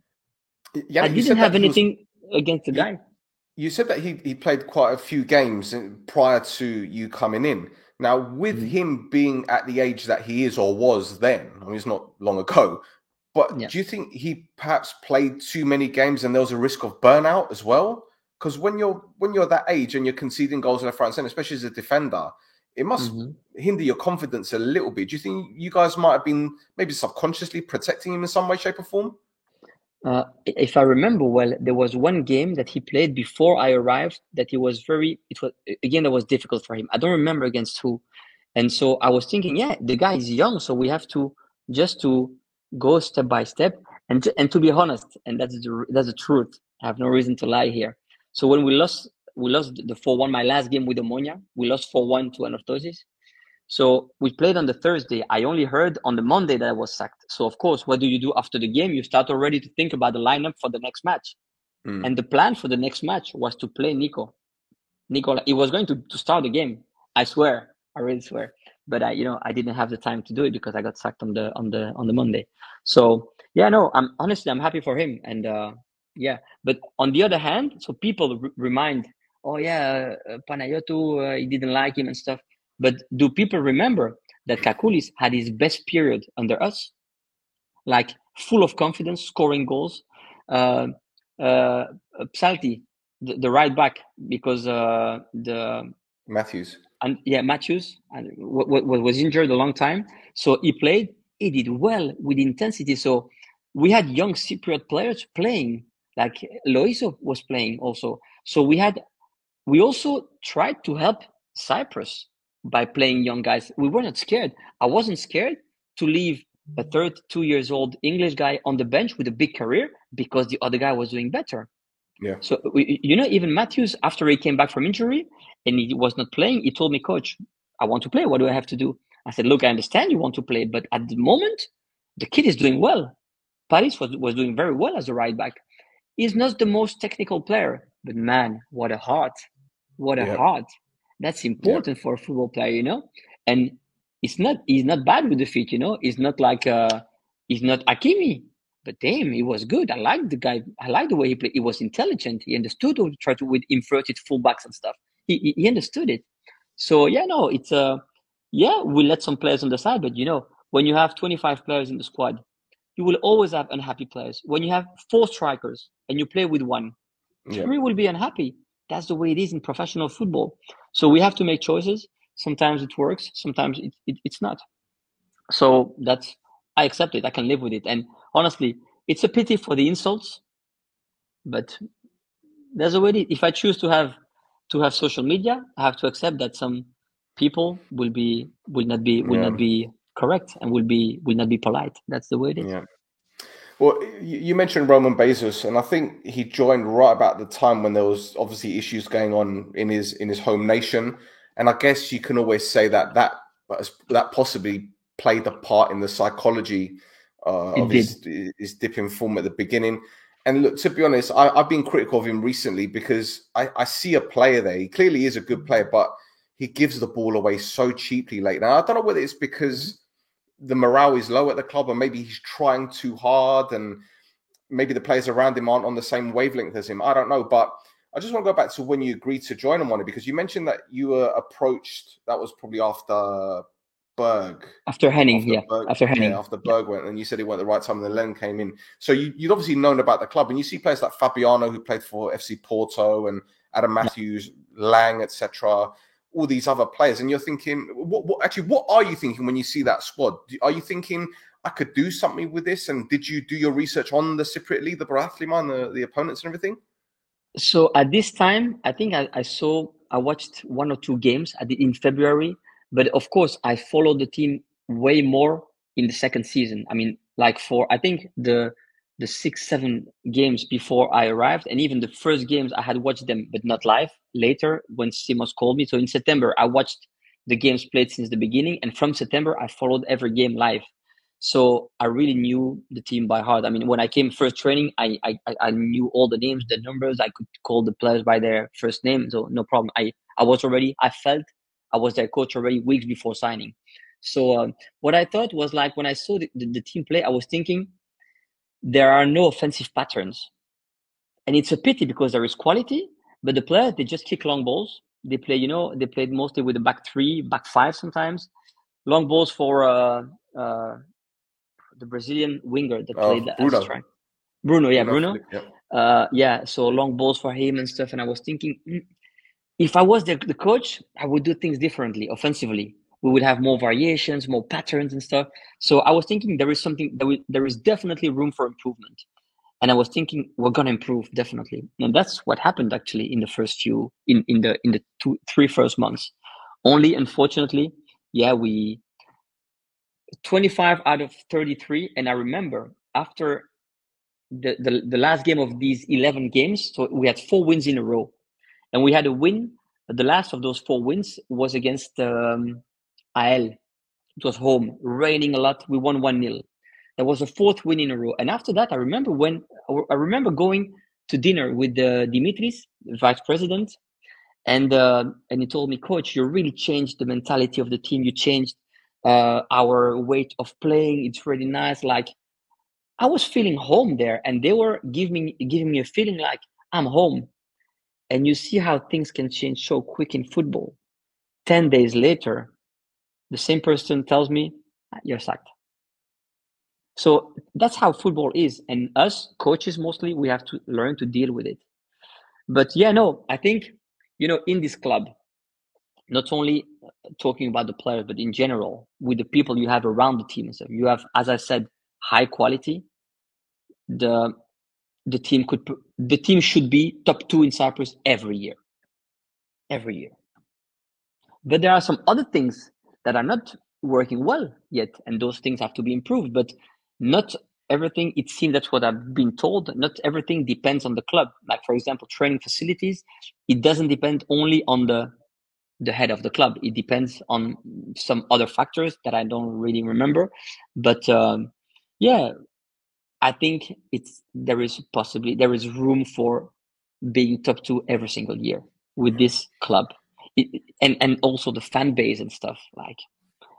Yeah, I didn't have anything against the guy. You said that he played quite a few games prior to you coming in. Now, with him being at the age that he is or was then, I mean, it's not long ago, but do you think he perhaps played too many games and there was a risk of burnout as well? Because when you're that age and you're conceding goals left, right, and centre, especially as a defender, it must hinder your confidence a little bit. Do you think you guys might have been maybe subconsciously protecting him in some way, shape, or form? If I remember well, there was one game that he played before I arrived that that was difficult for him. I don't remember against who. And so I was thinking, the guy is young, so we have to just to go step by step. And to be honest, and that's the truth. I have no reason to lie here. So when we lost the 4-1, my last game with Omonia, we lost 4-1 to Anorthosis. So we played on the Thursday. I only heard on the Monday that I was sacked. So of course, what do you do after the game? You start already to think about the lineup for the next match. And the plan for the next match was to play Nico. He was going to start the game. I swear, I really swear. But I didn't have the time to do it because I got sacked on the Monday. So yeah, no, I'm happy for him. And yeah, but on the other hand, so people remind, oh yeah, Panayotou, he didn't like him and stuff. But do people remember that Kakoulis had his best period under us? Like full of confidence, scoring goals. Psalti, the right back, because the Matthews. And yeah, Matthews was injured a long time, so he played. He did well with intensity. So we had young Cypriot players playing, like Loiso was playing also. So we also tried to help Cyprus by playing young guys. We were not scared. I wasn't scared to leave a 32 years old English guy on the bench with a big career because the other guy was doing better. Yeah. So, even Matthews, after he came back from injury and he was not playing, he told me, Coach, I want to play. What do I have to do? I said, look, I understand you want to play, but at the moment, the kid is doing well. Paris was doing very well as a right back. He's not the most technical player, but man, what a heart. What a heart. That's important for a football player, And he's not bad with the feet, He's not like, he's not Hakimi. But damn, he was good. I liked the guy. I liked the way he played. He was intelligent. He understood how to try to with inverted fullbacks and stuff. He understood it. So yeah, no, it's we let some players on the side, but when you have 25 players in the squad, you will always have unhappy players. When you have 4 strikers and you play with 1, 3 will be unhappy. That's the way it is in professional football. So we have to make choices. Sometimes it works. Sometimes it's not. So I accept it. I can live with it. And honestly, it's a pity for the insults, but there's a way. If I choose to have social media, I have to accept that some people will not be correct and will not be polite. That's the way it is. Yeah. Well, you mentioned Roman Bezos, and I think he joined right about the time when there was obviously issues going on in his home nation. And I guess you can always say that possibly played a part in the psychology of his dip in form at the beginning. And look, to be honest, I've been critical of him recently because I see a player there. He clearly is a good player, but he gives the ball away so cheaply late. Now, I don't know whether it's because the morale is low at the club, or maybe he's trying too hard, and maybe the players around him aren't on the same wavelength as him. I don't know, but I just want to go back to when you agreed to join him on it, because you mentioned that you were approached. That was probably after Berg. After Henning, after Berg went, and you said it went at the right time, and then Len came in. So you'd obviously known about the club, and you see players like Fabiano, who played for FC Porto, and Adam Matthews, Lang, etc., all these other players, and you're thinking, what are you thinking when you see that squad? Are you thinking, I could do something with this? And did you do your research on the Cypriot League, the Barathliman, the opponents and everything? So at this time, I think I watched 1 or 2 games in February, but of course I followed the team way more in the second season. I mean, like I think the 6-7 games before I arrived, and even the first games I had watched them, but not live. Later, when Simos called me, so in September I watched the games played since the beginning, and from September I followed every game live. So I really knew the team by heart. I mean, when I came first training, I knew all the names, the numbers. I could call the players by their first name, so no problem. I felt I was their coach already weeks before signing. So what I thought was, like, when I saw the team play, I was thinking, there are no offensive patterns. And it's a pity because there is quality, but the players, they just kick long balls. They play, they played mostly with the back 3, back 5 sometimes. Long balls for the Brazilian winger that played as a striker. Bruno. So long balls for him and stuff. And I was thinking, if I was the coach, I would do things differently offensively. We would have more variations, more patterns and stuff. So I was thinking there is definitely room for improvement. And I was thinking we're gonna improve definitely. And that's what happened actually in the first few in the 2-3 first months. Only unfortunately, we 25 out of 33. And I remember after the last game of these 11 games, so we had 4 wins in a row. And we had a win. The last of those 4 wins was against AL. It was home, raining a lot. We won 1-0. That was the 4th win in a row. And after that, I remember going to dinner with Dimitris, vice president, and he told me, Coach, you really changed the mentality of the team. You changed our way of playing. It's really nice. Like, I was feeling home there, and they were giving me a feeling like I'm home. And you see how things can change so quick in football. 10 days later, the same person tells me, you're sacked. So that's how football is. And us, coaches mostly, we have to learn to deal with it. But yeah, no, I think, in this club, not only talking about the players, but in general, with the people you have around the team and stuff, you have, as I said, high quality. The team should be top 2 in Cyprus every year. But there are some other things that are not working well yet, and those things have to be improved. But not everything, it seems, that's what I've been told, not everything depends on the club. Like, for example, training facilities, it doesn't depend only on the head of the club. It depends on some other factors that I don't really remember. But yeah, I think there is room for being top 2 every single year with this club. And also the fan base and stuff. Like,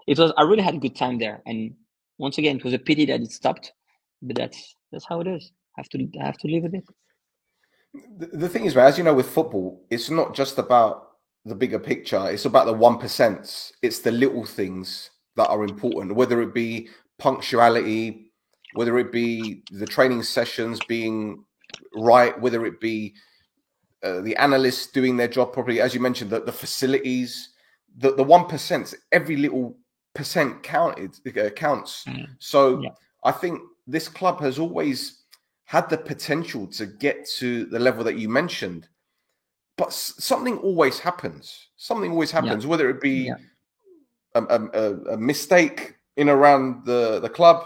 I really had a good time there. And once again, it was a pity that it stopped, but that's how it is. I have to live with it. The thing is, man, as you know, with football, it's not just about the bigger picture. It's about the 1%. It's the little things that are important, whether it be punctuality, whether it be the training sessions being right, whether it be the analysts doing their job properly. As you mentioned, the facilities, the 1%, every little percent counts. So yeah. I think this club has always had the potential to get to the level that you mentioned, but something always happens. Yeah. Whether it be a mistake in around the club,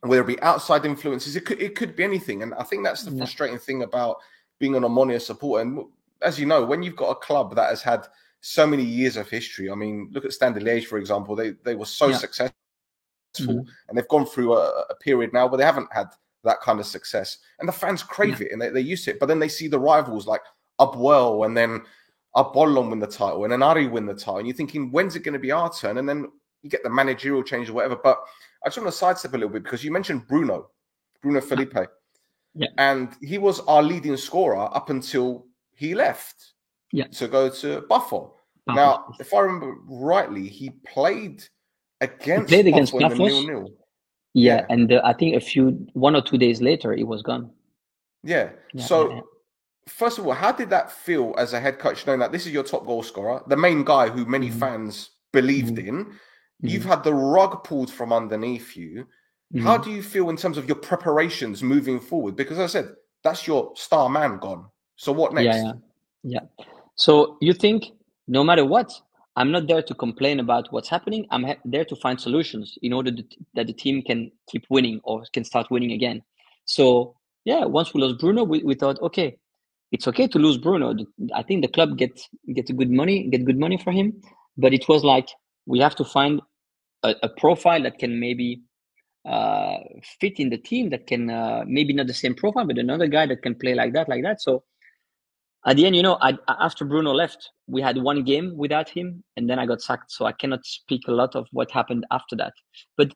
whether it be outside influences, it could be anything. And I think that's the frustrating thing about being an Omonia supporter. And as you know, when you've got a club that has had so many years of history, I mean, look at Standard Liège, for example. They were so successful, and they've gone through a period now where they haven't had that kind of success. And the fans crave it, and they're used to it. But then they see the rivals like Upwell, and then Apollon win the title, and Ari win the title. And you're thinking, when's it going to be our turn? And then you get the managerial change or whatever. But I just want to sidestep a little bit because you mentioned Bruno Felipe. Yeah. And he was our leading scorer up until he left to go to Buffon. Now, if I remember rightly, he played against Buffon in the 0-0. Yeah, and I think 1 or 2 days later, he was gone. Yeah. So, first of all, how did that feel as a head coach, knowing that this is your top goal scorer, the main guy who many fans believed in? You've had the rug pulled from underneath you. How do you feel in terms of your preparations moving forward? Because as I said, that's your star man gone. So what next? Yeah. So you think no matter what, I'm not there to complain about what's happening. I'm there to find solutions in order that the team can keep winning or can start winning again. So yeah, once we lost Bruno, we thought, okay, it's okay to lose Bruno. I think the club get good money for him, but it was like we have to find a profile that can maybe fit in the team, that can maybe not the same profile, but another guy that can play like that. So at the end, after Bruno left, we had 1 game without him, and then I got sacked. So I cannot speak a lot of what happened after that. But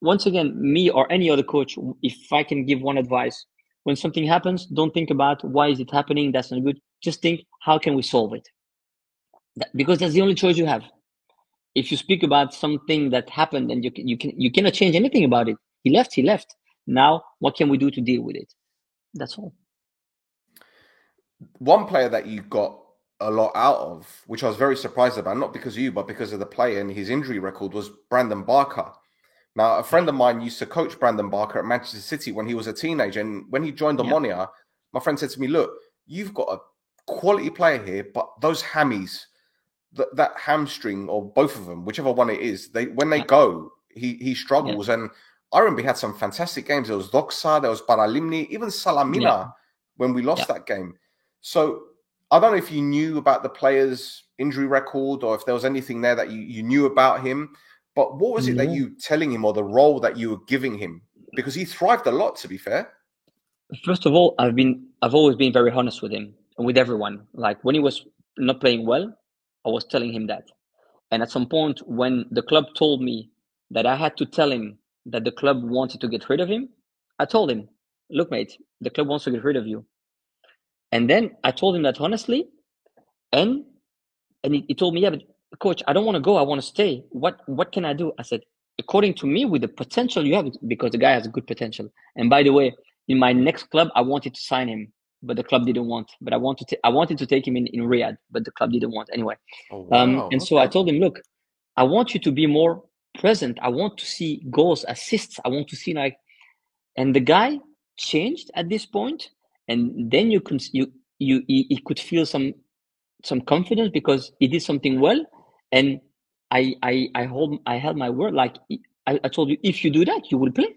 once again, me or any other coach, if I can give one advice, when something happens, don't think about why is it happening. That's not good. Just think, how can we solve it? Because that's the only choice you have. If you speak about something that happened and you cannot change anything about it. He left. Now, what can we do to deal with it? That's all. One player that you got a lot out of, which I was very surprised about, not because of you, but because of the player and his injury record, was Brandon Barker. Now, a friend of mine used to coach Brandon Barker at Manchester City when he was a teenager. And when he joined Omonia, my friend said to me, look, you've got a quality player here, but those hammies, that hamstring or both of them, whichever one it is, when they go, he struggles. And I remember he had some fantastic games. There was Doxa, there was Paralimni, even Salamina when we lost that game. So I don't know if you knew about the player's injury record or if there was anything there that you knew about him. But what was it that you telling him, or the role that you were giving him? Because he thrived a lot, to be fair. First of all, I've always been very honest with him and with everyone. Like when he was not playing well, I was telling him that. And at some point, when the club told me that I had to tell him that the club wanted to get rid of him, I told him, "Look, mate, the club wants to get rid of you." And then I told him that honestly, and he told me, "Yeah, but coach, I don't want to go. I want to stay. What can I do?" I said, "According to me, with the potential you have, because the guy has a good potential. And by the way, in my next club, I wanted to sign him, but the club didn't want. But I wanted to take him in Riyadh, but the club didn't want anyway." Oh, wow. And so I told him, "Look, I want you to be more present. I want to see goals, assists. I want to see like." And the guy changed at this point, and then you could feel some confidence because he did something well, and I held my word. Like I told you, if you do that, you will play.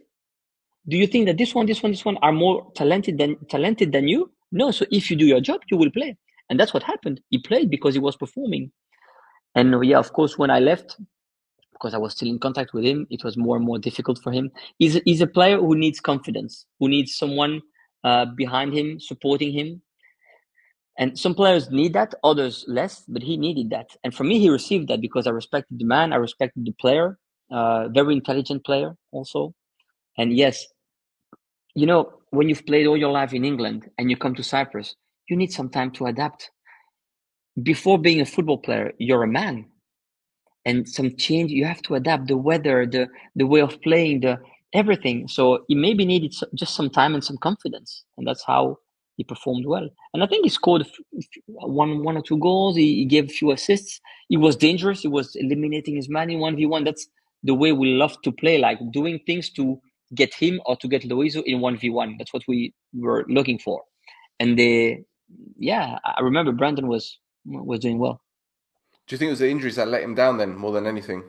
Do you think that this one are more talented than you? No. So if you do your job, you will play, and that's what happened. He played because he was performing. And yeah, of course, when I left, because I was still in contact with him, it was more and more difficult for him. He's a player who needs confidence, who needs someone behind him, supporting him. And some players need that, others less, but he needed that. And for me, he received that because I respected the man, I respected the player, very intelligent player also. And yes, you know, when you've played all your life in England and you come to Cyprus, you need some time to adapt. Before being a football player, you're a man. And some change, you have to adapt the weather, the way of playing, the everything. So he maybe needed just some time and some confidence. And that's how he performed well. And I think he scored one or two goals. He gave a few assists. He was dangerous. He was eliminating his man in 1v1. That's the way we love to play, like doing things to get him or to get Loizo in 1v1. That's what we were looking for. And I remember Brandon was doing well. Do you think it was the injuries that let him down then, more than anything?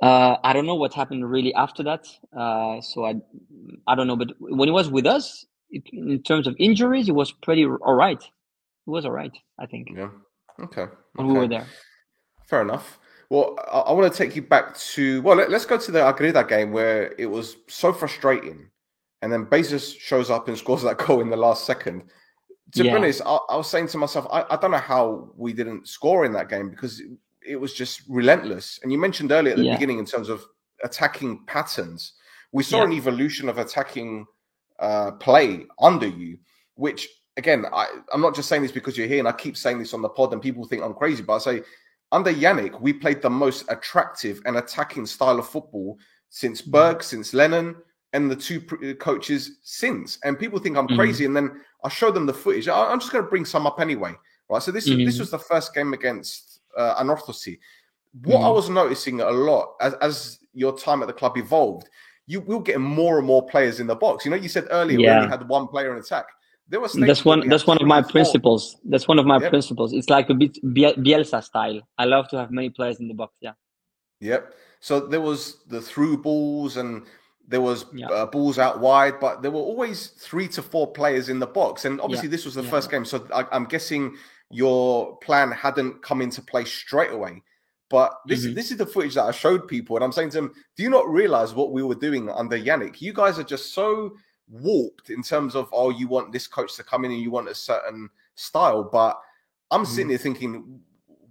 I don't know what happened really after that. So I don't know. But when he was with us, in terms of injuries, he was pretty all right. He was all right, I think. Yeah. Okay. When we were there. Fair enough. Well, I want to take you back to, well, let's go to the Agreda game where it was so frustrating. And then Bezos shows up and scores that goal in the last second. To be honest, I was saying to myself, I don't know how we didn't score in that game because it was just relentless. And you mentioned earlier at the beginning in terms of attacking patterns. We saw an evolution of attacking play under you, which, again, I'm not just saying this because you're here and I keep saying this on the pod and people think I'm crazy, but I say under Yannick, we played the most attractive and attacking style of football since Berg, since Lennon, and the two coaches since. And people think I'm crazy. And then I show them the footage. I'm just going to bring some up anyway. Right. So this was the first game against Anorthosis. What I was noticing a lot as your time at the club evolved, you will get more and more players in the box. You know, you said earlier we only had one player in attack. There was that's one of my principles. That's one of my principles. It's like a bit Bielsa style. I love to have many players in the box. Yeah. Yep. So there was the through balls and there was balls out wide, but there were always 3 to 4 players in the box. And obviously this was the first game. So I'm guessing your plan hadn't come into play straight away. But this is the footage that I showed people. And I'm saying to them, do you not realize what we were doing under Yannick? You guys are just so warped in terms of, oh, you want this coach to come in and you want a certain style. But I'm sitting there thinking,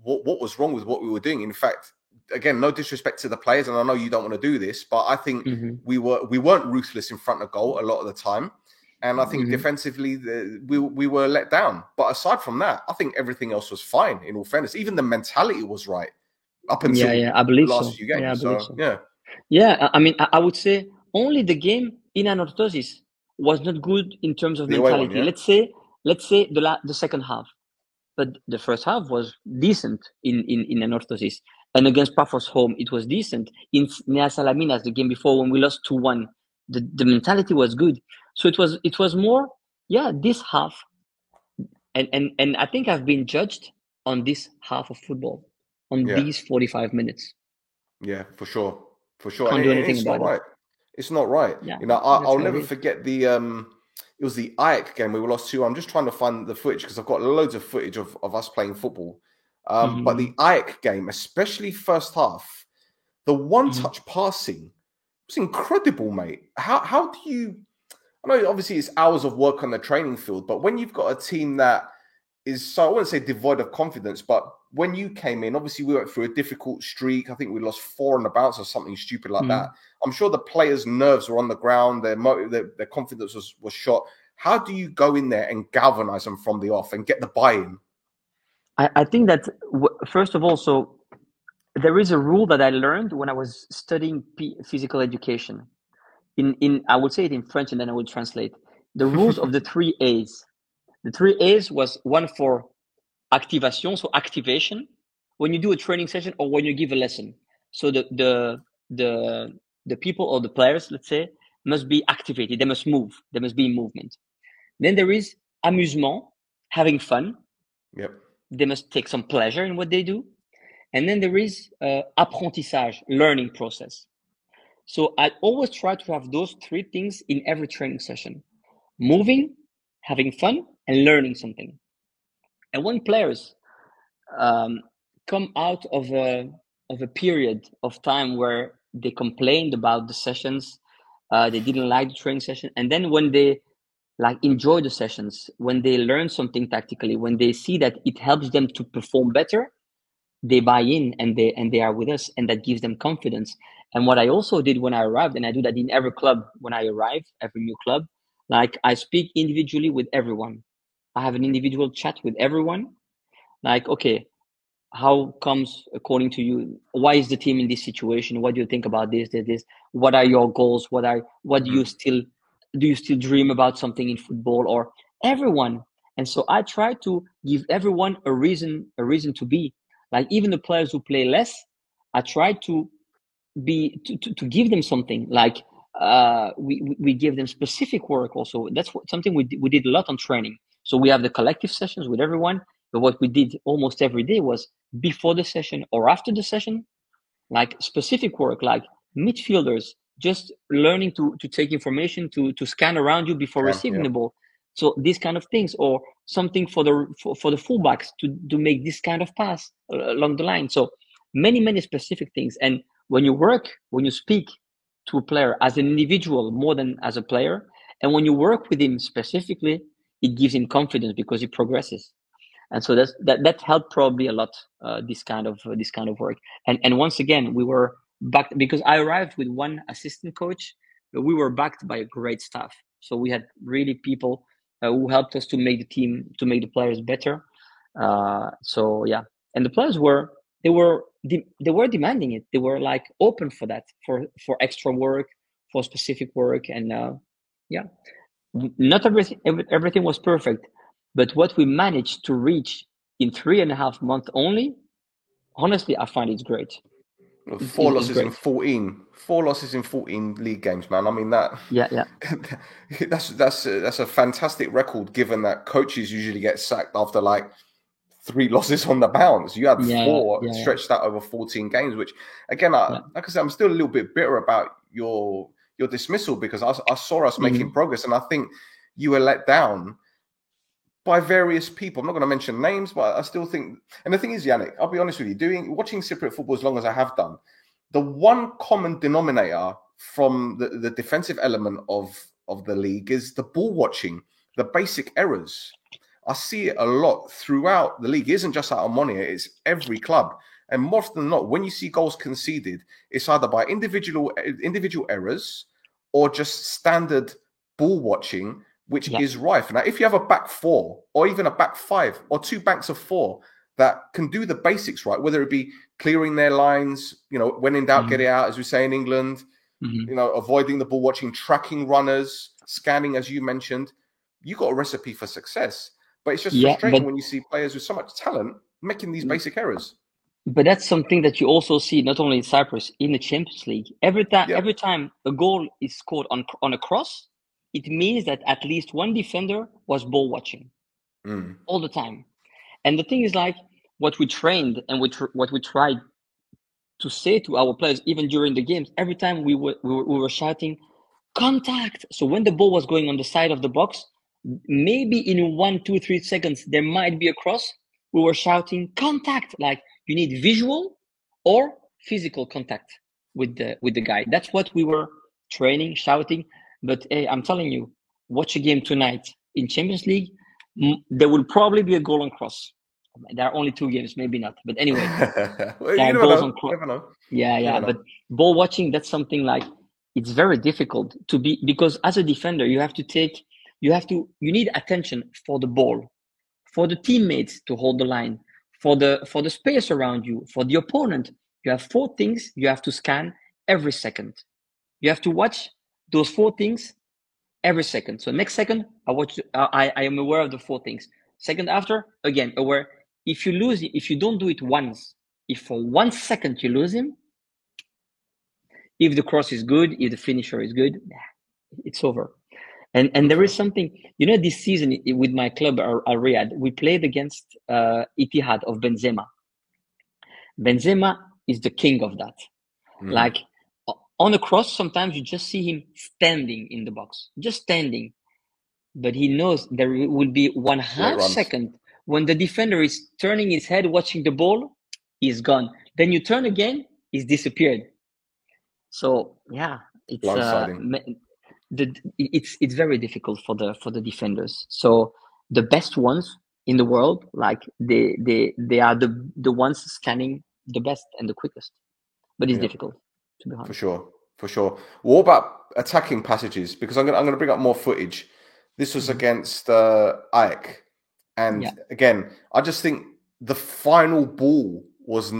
what was wrong with what we were doing? In fact, again, no disrespect to the players, and I know you don't want to do this, but I think we weren't ruthless in front of goal a lot of the time. And I think defensively, we were let down. But aside from that, I think everything else was fine, in all fairness. Even the mentality was right up until I believe the last few games. I mean, I would say only the game in Anorthosis was not good in terms of mentality. Let's say the second half. But the first half was decent in Anorthosis. And against Paphos home, it was decent. In Nea Salaminas, the game before, when we lost 2-1, the mentality was good. So it was more, this half. And I think I've been judged on this half of football, on these 45 minutes. Yeah, for sure. For sure, and Can't do anything it's not about it. right. It's not right. Yeah, You know, that's I'll how it never is. forget the it was the Ajax game we lost 2. I'm just trying to find the footage because I've got loads of footage of us playing football. But Mm-hmm. the Ajax game, especially first half, the one Mm-hmm. touch passing was incredible, mate. How do you? I know obviously it's hours of work on the training field, but when you've got a team that is so I wouldn't say devoid of confidence, but when you came in, obviously we went through a difficult streak. I think we lost 4 on the bounce or something stupid like Mm-hmm. that. I'm sure the players' nerves were on the ground, their confidence was shot. How do you go in there and galvanize them from the off and get the buy-in? I think that first of all, so there is a rule that I learned when I was studying physical education. In I would say it in French and then I would translate the rules of the 3 A's. The 3 A's was one for activation, so activation, when you do a training session or when you give a lesson. So the the people or the players, let's say, must be activated. They must move. There must be movement. Then there is amusement, having fun. Yep. They must take some pleasure in what they do. And then there is apprentissage, learning process. So I always try to have those 3 things in every training session: moving, having fun, and learning something. And when players um, come out of a period of time where they complained about the sessions, they didn't like the training session, and then when they like enjoy the sessions, when they learn something tactically, when they see that it helps them to perform better, they buy in and they are with us, and that gives them confidence. And what I also did when I arrived, and I do that in every club when I arrive, every new club, like I speak individually with everyone. I have an individual chat with everyone. Like, okay, how comes according to you? Why is the team in this situation? What do you think about this? What are your goals? What Mm-hmm. do you still dream about something in football or everyone? And so I try to give everyone a reason to be. Like even the players who play less, I try to to give them something like we give them specific work also. That's something we did a lot on training. So we have the collective sessions with everyone, but what we did almost every day was before the session or after the session, like specific work, like midfielders just learning to take information, to scan around you before receiving Yeah. the ball. So these kind of things, or something for the fullbacks to make this kind of pass along the line. So many specific things. And when you speak to a player as an individual more than as a player, and when you work with him specifically, it gives him confidence because he progresses. And so that helped probably a lot, this kind of work. And once again, we were backed because I arrived with one assistant coach, but we were backed by a great staff. So we had really people who helped us to make the team, to make the players better. So yeah, and the players were they were demanding it. They were like open for that, for extra work, for specific work. And yeah, not everything was perfect, but what we managed to reach in 3.5 months only, honestly, I find it's great. Four It's losses in great. 14. 4 losses in 14 league games, man. I mean that Yeah, yeah. that's a fantastic record given that coaches usually get sacked after like 3 losses on the bounce. You had Yeah, 4 yeah, yeah, stretched out over 14 games, which again, yeah. like I said, I'm still a little bit bitter about your dismissal because I saw us making Hmm. progress, and I think you were let down by various people. I'm not going to mention names, but I still think. And the thing is, Yannick, I'll be honest with you, watching Cypriot football as long as I have done, the one common denominator from the defensive element of the league is the ball watching, the basic errors. I see it a lot throughout the league. It isn't just at Omonia, it's every club. And more often than not, when you see goals conceded, it's either by individual errors or just standard ball watching, which Yeah. is rife. Now, if you have a back 4 or even a back 5 or 2 banks of 4 that can do the basics right, whether it be clearing their lines, when in doubt, get it Hmm. out, as we say in England, Hmm. avoiding the ball watching, tracking runners, scanning, as you mentioned, you got a recipe for success. But it's just Yeah, frustrating when you see players with so much talent making these basic errors. but that's something that you also see not only in Cyprus, in the Champions League. Yep. Every time a goal is scored on a cross, it means that at least one defender was ball watching Mm. all the time. And the thing is, like, what we trained and what we tried to say to our players, even during the games, every time we were shouting, contact. So when the ball was going on the side of the box, maybe in 1, 2, 3 seconds, there might be a cross. We were shouting contact, like you need visual or physical contact with the guy. That's what we were training, shouting. But hey, I'm telling you, watch a game tonight in Champions League. There will probably be a goal on cross. There are only 2 games, maybe not. But anyway, Well, there you are never goals know. on cross. Never know. Yeah, yeah. Never know. But ball watching, that's something like it's very difficult to be, because as a defender, you need attention for the ball, for the teammates to hold the line, for the space around you, for the opponent. You have 4 things you have to scan every second. You have to watch those 4 things every second. So next second, I am aware of the 4 things. Second after, again, aware. If you don't do it once, if for 1 second you lose him, if the cross is good, if the finisher is good, it's over. And there is something, this season with my club, Al Riyadh, we played against Ittihad of Benzema. Benzema is the king of that. Like on a cross, sometimes you just see him standing in the box, just standing. But he knows there will be 1/2 second when the defender is turning his head, watching the ball, he's gone. Then you turn again, he's disappeared. So yeah, it's very difficult for the defenders. So the best ones in the world, like they are the ones scanning the best and the quickest. But it's difficult, to be honest. For sure. What about attacking passages? Because I'm gonna bring up more footage. This was against Ajax, and again, I just think the final ball was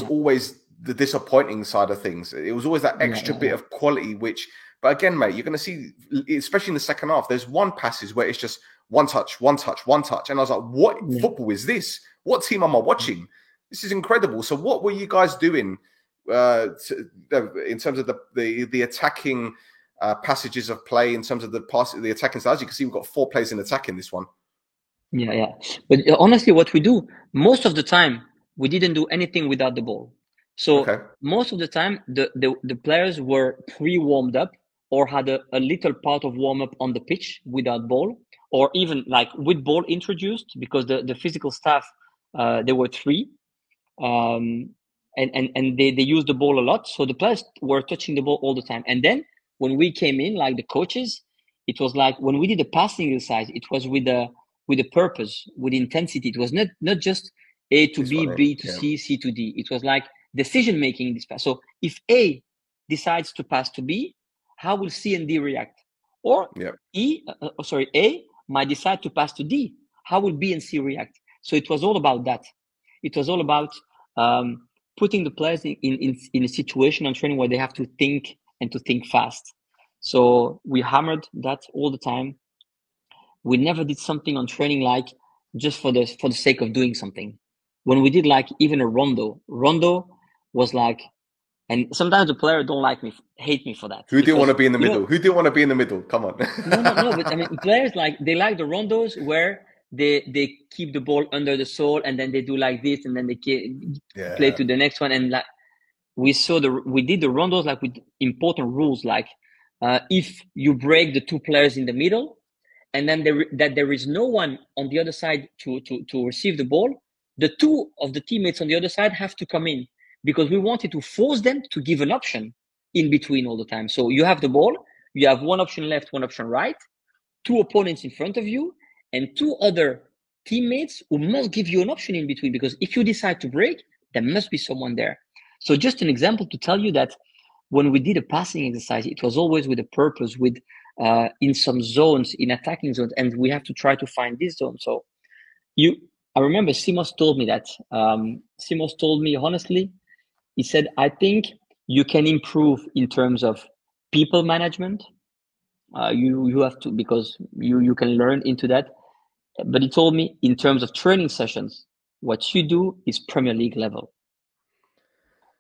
always the disappointing side of things. It was always that extra bit of quality, which. But again, mate, you're going to see, especially in the second half, there's one passage where it's just one touch, one touch, one touch, and I was like, "What football is this? What team am I watching? This is incredible." So, what were you guys doing in terms of the attacking passages of play, in terms of the attacking styles? You can see we've got 4 players in attack in this one. Yeah. But honestly, what we do most of the time, we didn't do anything without the ball. So most of the time, the players were pre-warmed up or had a little part of warm up on the pitch without ball, or even like with ball introduced, because the physical staff, there were 3. And they used the ball a lot. So the players were touching the ball all the time. And then when we came in, like the coaches, it was like when we did the passing exercise, it was with a purpose, with intensity. It was not just A to B, B to C, C to D. It was like decision making in this pass. So if A decides to pass to B, how will C and D react? Or A might decide to pass to D. How will B and C react? So it was all about that. It was all about putting the players in a situation on training where they have to think and to think fast. So we hammered that all the time. We never did something on training like just for the sake of doing something. When we did like even a rondo was like, and sometimes the player don't like me, hate me for that. Who didn't want to be in the middle? Who didn't want to be in the middle? Come on. No. But I mean, players they like the rondos where they keep the ball under the sole and then they do like this and then they play to the next one. And like we did the rondos like with important rules, like if you break the 2 players in the middle and then there is no one on the other side to receive the ball, the 2 of the teammates on the other side have to come in, because we wanted to force them to give an option in between all the time. So you have the ball, you have 1 option left, 1 option right, 2 opponents in front of you, and 2 other teammates who must give you an option in between, because if you decide to break, there must be someone there. So just an example to tell you that when we did a passing exercise, it was always with a purpose, with in some zones, in attacking zones, and we have to try to find this zone. So I remember Simos told me that. Simos told me, honestly, he said, I think you can improve in terms of people management. You have to, because you can learn into that. But he told me in terms of training sessions, what you do is Premier League level.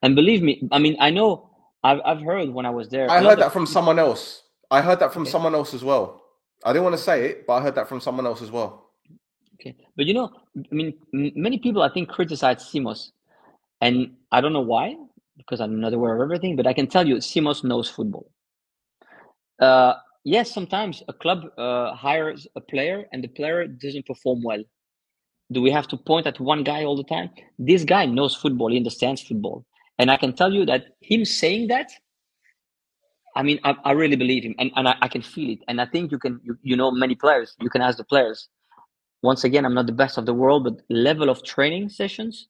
And believe me, I mean, I know I've heard when I was there. I heard that from someone else. I heard that from someone else as well. I didn't want to say it, but I heard that from someone else as well. Okay. But I mean, many people, I think, criticize Simos. And I don't know why. because I'm not aware of everything, but I can tell you Simos knows football. Yes, sometimes a club hires a player and the player doesn't perform well. Do we have to point at one guy all the time? This guy knows football, he understands football. And I can tell you that him saying that, I mean, I really believe him, and I can feel it. And I think you know many players, you can ask the players. Once again, I'm not the best of the world, but level of training sessions,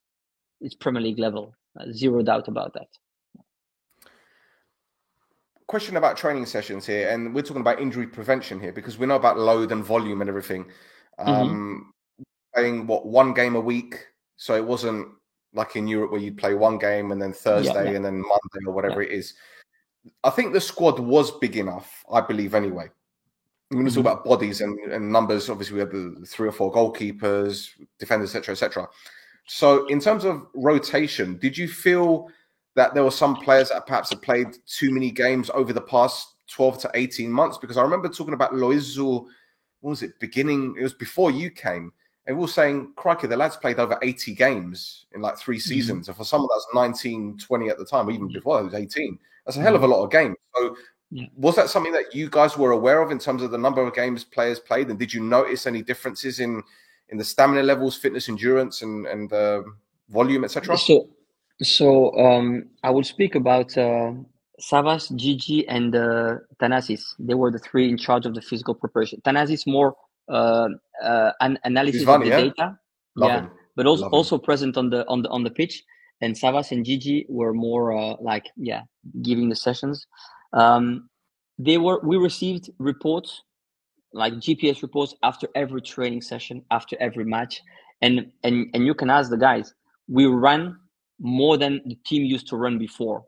it's Premier League level. Zero doubt about that. Question about training sessions here, and we're talking about injury prevention here because we know about load and volume and everything. Playing one game a week, so it wasn't like in Europe where you'd play one game and then Thursday and then Monday or whatever it is. I think the squad was big enough, I believe anyway. We're going to talk about bodies and numbers. Obviously, we had the 3 or 4 goalkeepers, defenders, etc., etc. So, in terms of rotation, did you feel that there were some players that perhaps had played too many games over the past 12 to 18 months? Because I remember talking about Loizu, what was it, it was before you came, and we were saying, crikey, the lad's played over 80 games in like 3 seasons. And for someone that's 19, 20 at the time, or even before, it was 18. That's a hell of a lot of games. So, was that something that you guys were aware of in terms of the number of games players played? And did you notice any differences in the stamina levels, fitness, endurance, and volume, etc.? So I will speak about Savas, Gigi, and Thanasis. They were the 3 in charge of the physical preparation. Thanasis more an analysis of the data, but also present on the pitch. And Savas and Gigi were more giving the sessions. We received reports, like GPS reports, after every training session, after every match, and you can ask the guys. We ran more than the team used to run before.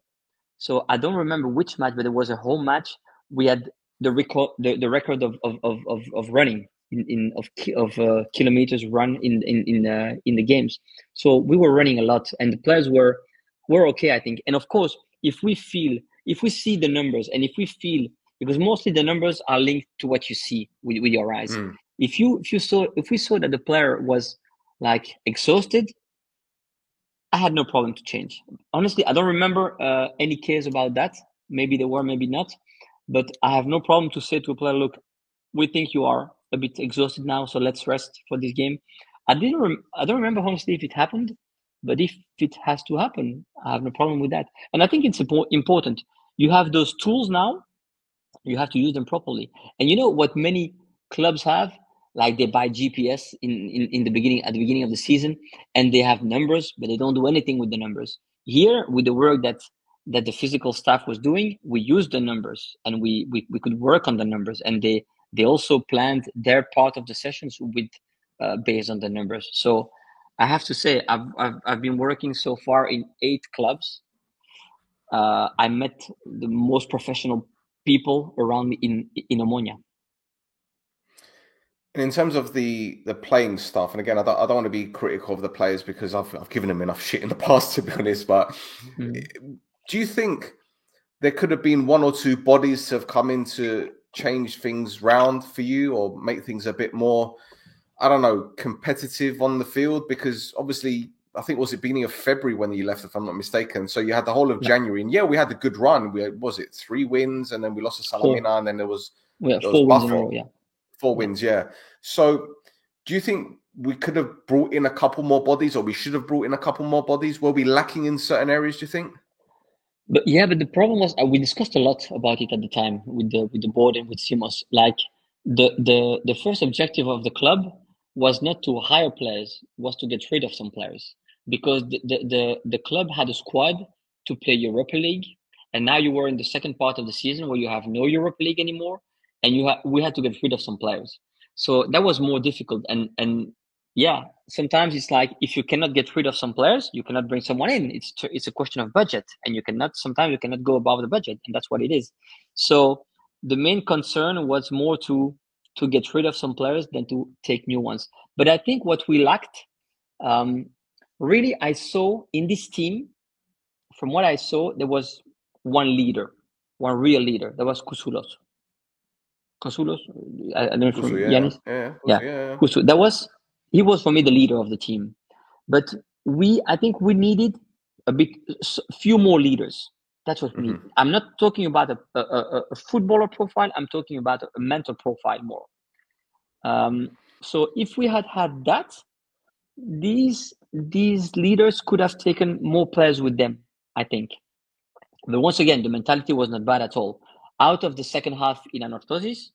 So I don't remember which match, but it was a home match. We had the record of running of kilometers run in the games. So we were running a lot, and the players were okay, I think. And of course, if we see the numbers, and if we feel, because mostly the numbers are linked to what you see with your eyes. If we saw that the player was like exhausted, I had no problem to change. Honestly, I don't remember any case about that. Maybe there were, maybe not. But I have no problem to say to a player, look, we think you are a bit exhausted now, so let's rest for this game. I don't remember honestly if it happened, but if it has to happen, I have no problem with that. And I think it's important. You have those tools now. You have to use them properly. And you know what many clubs have? Like they buy GPS at the beginning of the season, and they have numbers, but they don't do anything with the numbers. Here, with the work that the physical staff was doing, we used the numbers, and we could work on the numbers, and they also planned their part of the sessions with based on the numbers. So I have to say, I've been working so far in 8 clubs. I met the most professional people around me in Omonia. And in terms of the playing stuff, and again, I don't want to be critical of the players because I've given them enough shit in the past, to be honest. But do you think there could have been 1 or 2 bodies to have come in to change things round for you, or make things a bit more, I don't know, competitive on the field? Because obviously, I think was it beginning of February when you left, if I'm not mistaken. So you had the whole of January, and we had a good run. We had, was it 3 wins, and then we lost to Salamina, and then there was 4 wins in a row, 4 wins, So do you think we could have brought in a couple more bodies, or we should have brought in a couple more bodies? Were we lacking in certain areas, do you think? But the problem was, we discussed a lot about it at the time with the board and with Simos. Like the first objective of the club was not to hire players, was to get rid of some players, because the club had a squad to play Europa League, and now you were in the second part of the season where you have no Europa League anymore, and we had to get rid of some players. So that was more difficult, and sometimes it's like, if you cannot get rid of some players, you cannot bring someone in. It's a question of budget, and sometimes you cannot go above the budget, and that's what it is. So the main concern was more to get rid of some players than to take new ones. But I think what we lacked, really, I saw in this team, from what I saw, there was one real leader. That was Koussoulos. I don't know if Yanis. Kusu. He was for me the leader of the team. But I think we needed a bit few more leaders. That's what we need. I'm not talking about a footballer profile. I'm talking about a mental profile more. So if we had that, these leaders could have taken more players with them, I think. But once again, the mentality was not bad at all. Out of the second half in Anorthosis,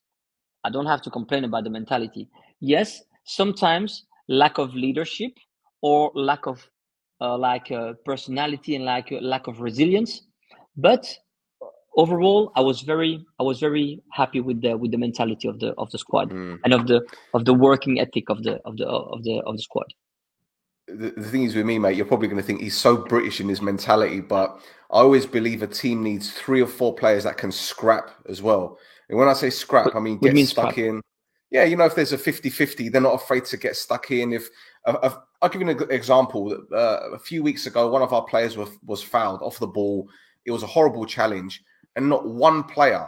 I don't have to complain about the mentality. Yes, sometimes lack of leadership or lack of personality and lack of resilience, but overall, I was very happy with the mentality of the squad and of the working ethic of the squad. The thing is with me, mate, you're probably going to think he's so British in his mentality, but I always believe a team needs 3 or 4 players that can scrap as well. And when I say scrap, I mean get stuck in. Yeah, if there's a 50-50, they're not afraid to get stuck in. I'll give you an example. A few weeks ago, one of our players was fouled off the ball. It was a horrible challenge, and not one player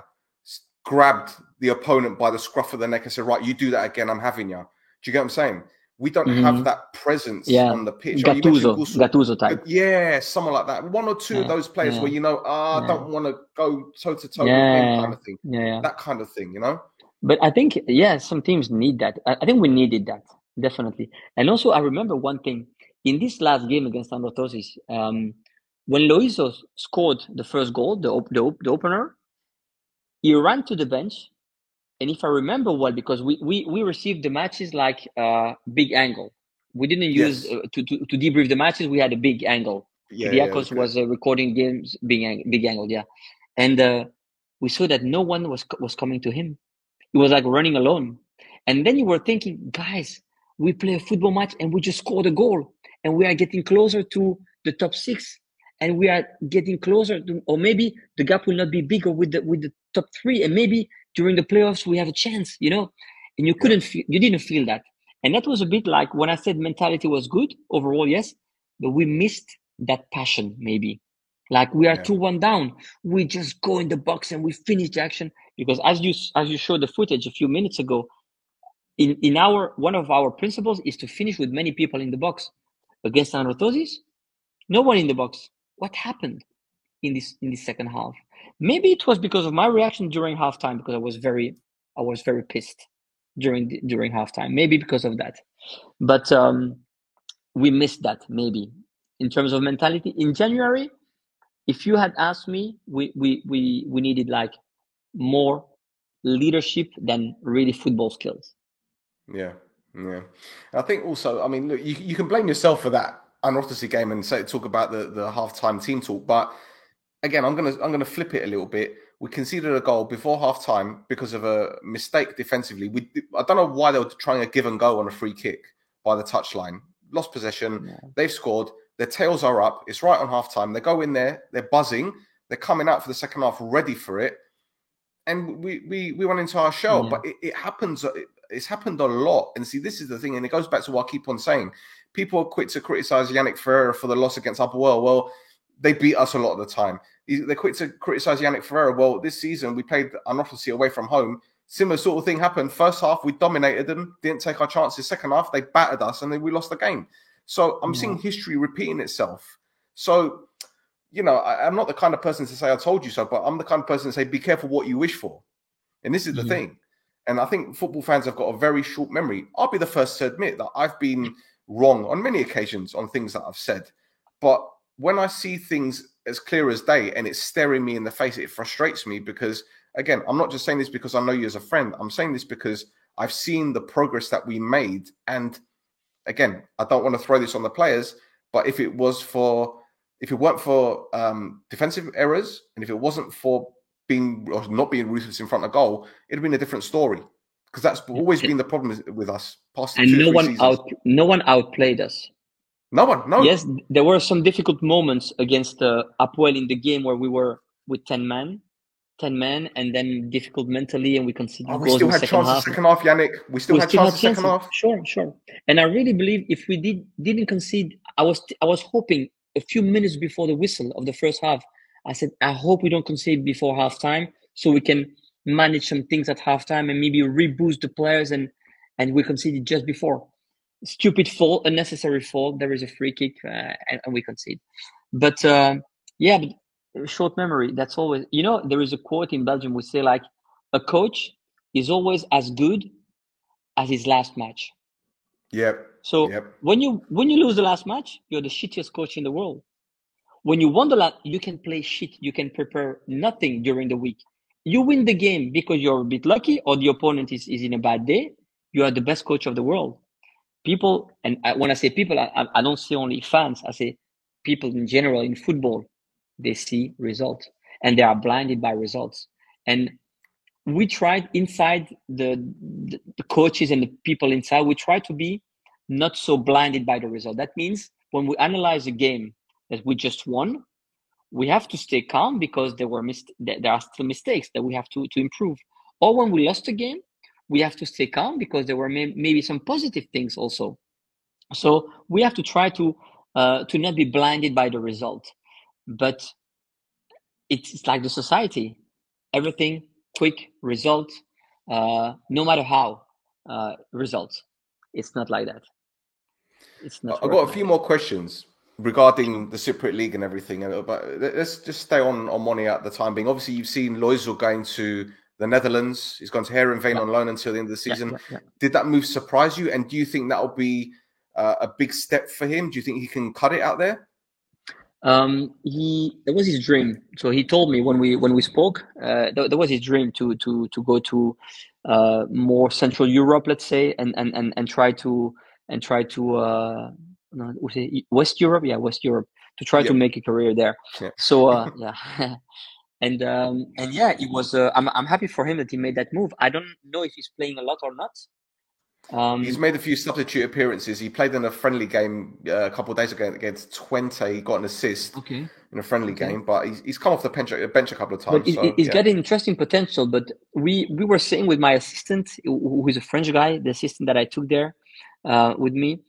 grabbed the opponent by the scruff of the neck and said, "Right, you do that again, I'm having you." Do you get what I'm saying? We don't have that presence on the pitch. Gattuso type. Yeah, someone like that. 1 or 2 of those players where I don't want to go toe to toe with him, kind of thing. That kind of thing, But I think, some teams need that. I think we needed that, definitely. And also, I remember one thing. In this last game against Anorthosis, when Loizo scored the first goal, the opener, he ran to the bench. And if I remember well, because we received the matches like big angle. We didn't use to debrief the matches. We had a big angle. Diakos was recording games big angle, and we saw that no one was coming to him. He was like running alone. And then you were thinking, guys, we play a football match and we just scored a goal, and we are getting closer to the top 6, and we are getting closer to, or maybe the gap will not be bigger with the top 3, and maybe during the playoffs we have a chance, and you didn't feel that. And that was a bit like when I said mentality was good overall, yes, but we missed that passion maybe. Like we are 2-1 down, we just go in the box and we finish the action. Because as you showed the footage a few minutes ago, in one of our principles is to finish with many people in the box. Against Anorthosis, no one in the box. What happened in this second half? Maybe it was because of my reaction during halftime, because I was very pissed during halftime. Maybe because of that, but we missed that maybe in terms of mentality. In January, if you had asked me, we needed like more leadership than really football skills. Yeah. I think also, I mean, look, you can blame yourself for that Anorthosis game and talk about the halftime team talk, but again, I'm gonna flip it a little bit. We conceded a goal before halftime because of a mistake defensively. I don't know why they were trying a give and go on a free kick by the touchline. Lost possession. Yeah. They've scored. Their tails are up. It's right on halftime. They go in there. They're buzzing. They're coming out for the second half, ready for it. And we went into our shell. Yeah. But it happens. It's happened a lot. And see, this is the thing. And it goes back to what I keep on saying. People are quick to criticize Yannick Ferreira for the loss against Apoel. Well, they beat us a lot of the time. They're quick to criticize Yannick Ferreira. Well, this season we played Anorthosis away from home. Similar sort of thing happened. First half, we dominated them, didn't take our chances. Second half, they battered us, and then we lost the game. So I'm seeing history repeating itself. So, I'm not the kind of person to say I told you so, but I'm the kind of person to say be careful what you wish for. And this is the thing. And I think football fans have got a very short memory. I'll be the first to admit that I've been wrong on many occasions on things that I've said. But when I see things as clear as day and it's staring me in the face, it frustrates me because, again, I'm not just saying this because I know you as a friend. I'm saying this because I've seen the progress that we made. And again, I don't want to throw this on the players, but if it weren't for defensive errors, and if it wasn't for not being ruthless in front of goal, it'd have been a different story. Because that's always been the problem with us. And no one outplayed us. No one, no. Yes, there were some difficult moments against Apoel in the game where we were with 10 men, and then difficult mentally, and we conceded goals. We still had chances second half, Yannick. We still had chances second half. Sure. And I really believe if we didn't concede, I was hoping a few minutes before the whistle of the first half, I said, I hope we don't concede before halftime, so we can manage some things at halftime and maybe reboost the players, and we conceded just before. Stupid fault, unnecessary fault. There is a free kick, and we concede. But yeah, but short memory. That's always, there is a quote in Belgium we say like, a coach is always as good as his last match. Yep. So Yep. when you lose the last match, you're the shittiest coach in the world. When you won the last, you can play shit. You can prepare nothing during the week. You win the game because you're a bit lucky, or the opponent is in a bad day. You are the best coach of the world. People, and when I say people, I don't say only fans. I say people in general in football. They see results and they are blinded by results. And we tried inside the coaches and the people inside, we try to be not so blinded by the result. That means when we analyze a game that we just won, we have to stay calm because there are still mistakes that we have to improve. Or when we lost a game, we have to stay calm because there were maybe some positive things also. So we have to try to not be blinded by the result. But it's like the society, everything quick result, no matter how, results. It's not like that. It's not I've got a like few that. more questions regarding the Cypriot League and everything, but let's just stay on Moni at the time being. Obviously, you've seen Loizel going to the Netherlands. He's gone to Heerenveen on loan until the end of the season. Yeah. Did that move surprise you? And do you think that'll be a big step for him? Do you think he can cut it out there? That was his dream. So he told me when we spoke, that was his dream to go to more Central Europe, let's say, and try to no, West Europe, West Europe, to try to make a career there. Yeah. So yeah. And yeah, it was. I'm happy for him that he made that move. I don't know if he's playing a lot or not. He's made a few substitute appearances. He played in a friendly game a couple of days ago against Twente. He got an assist in a friendly game, but he's come off the bench a couple of times. But he's got interesting potential. But we were saying with my assistant, who is a French guy, the assistant that I took there with me,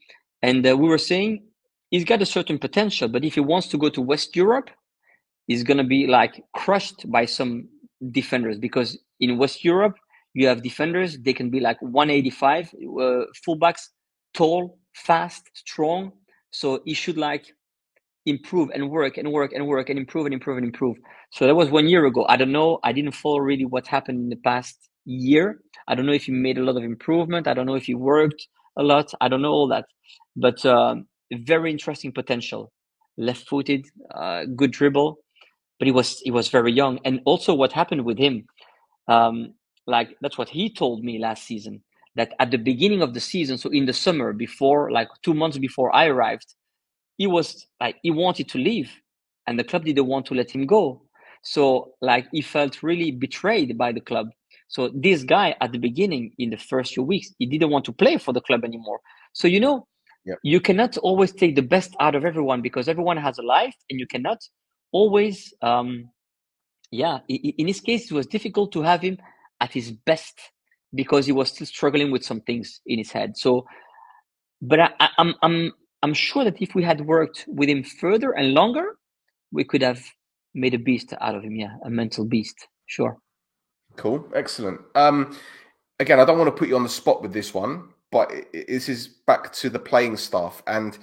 and we were saying he's got a certain potential. But if he wants to go to West Europe, he's gonna be like crushed by some defenders, because in West Europe you have defenders, they can be like 185, fullbacks, tall, fast, strong. So he should like improve and work and work and work and improve and improve and improve. So that was 1 year ago. I don't know. I didn't follow really what happened in the past year. I don't know if he made a lot of improvement. I don't know if he worked a lot. I don't know all that. But very interesting potential. Left-footed, good dribble, but he was very young. And also what happened with him, like that's what he told me last season, that at the beginning of the season, so in the summer before, like 2 months before I arrived, he was like, he wanted to leave and the club didn't want to let him go. So like he felt really betrayed by the club. So this guy at the beginning, in the first few weeks, he didn't want to play for the club anymore. So, you cannot always take the best out of everyone, because everyone has a life and you cannot always, in his case, it was difficult to have him at his best because he was still struggling with some things in his head. So, but I'm sure that if we had worked with him further and longer, we could have made a beast out of him. Yeah, a mental beast. Sure. Cool. Excellent. Again, I don't want to put you on the spot with this one, but this is back to the playing staff. And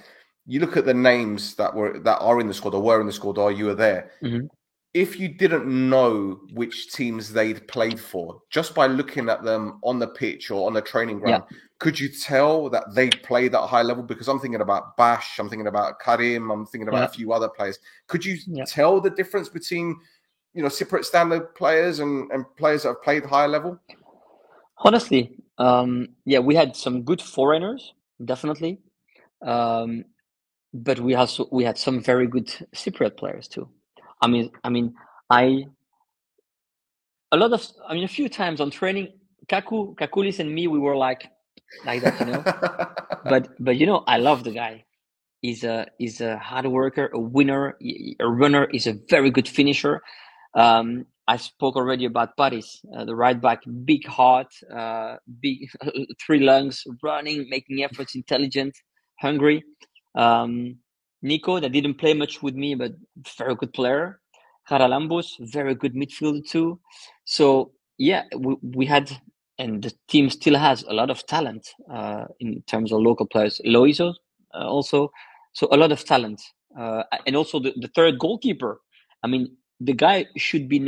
you look at the names that are in the squad or were in the squad or you were there. Mm-hmm. If you didn't know which teams they'd played for, just by looking at them on the pitch or on the training ground, could you tell that they played at a high level? Because I'm thinking about Bash, I'm thinking about Karim, I'm thinking about a few other players. Could you tell the difference between, Cypriot standard players and players that have played higher level? Honestly, we had some good foreigners, definitely. But we had some very good Cypriot players too. A few times on training, Kakulis and me, we were like that, but I love the guy. He's a hard worker, a winner, a runner. He's a very good finisher. I spoke already about Paris, the right back, big heart, big 3 lungs, running, making efforts, intelligent, hungry. Nico, that didn't play much with me, but very good player. Haralambos, very good midfielder too. So we had, and the team still has a lot of talent in terms of local players. Loizo also, so a lot of talent. and also the third goalkeeper. I mean, the guy should be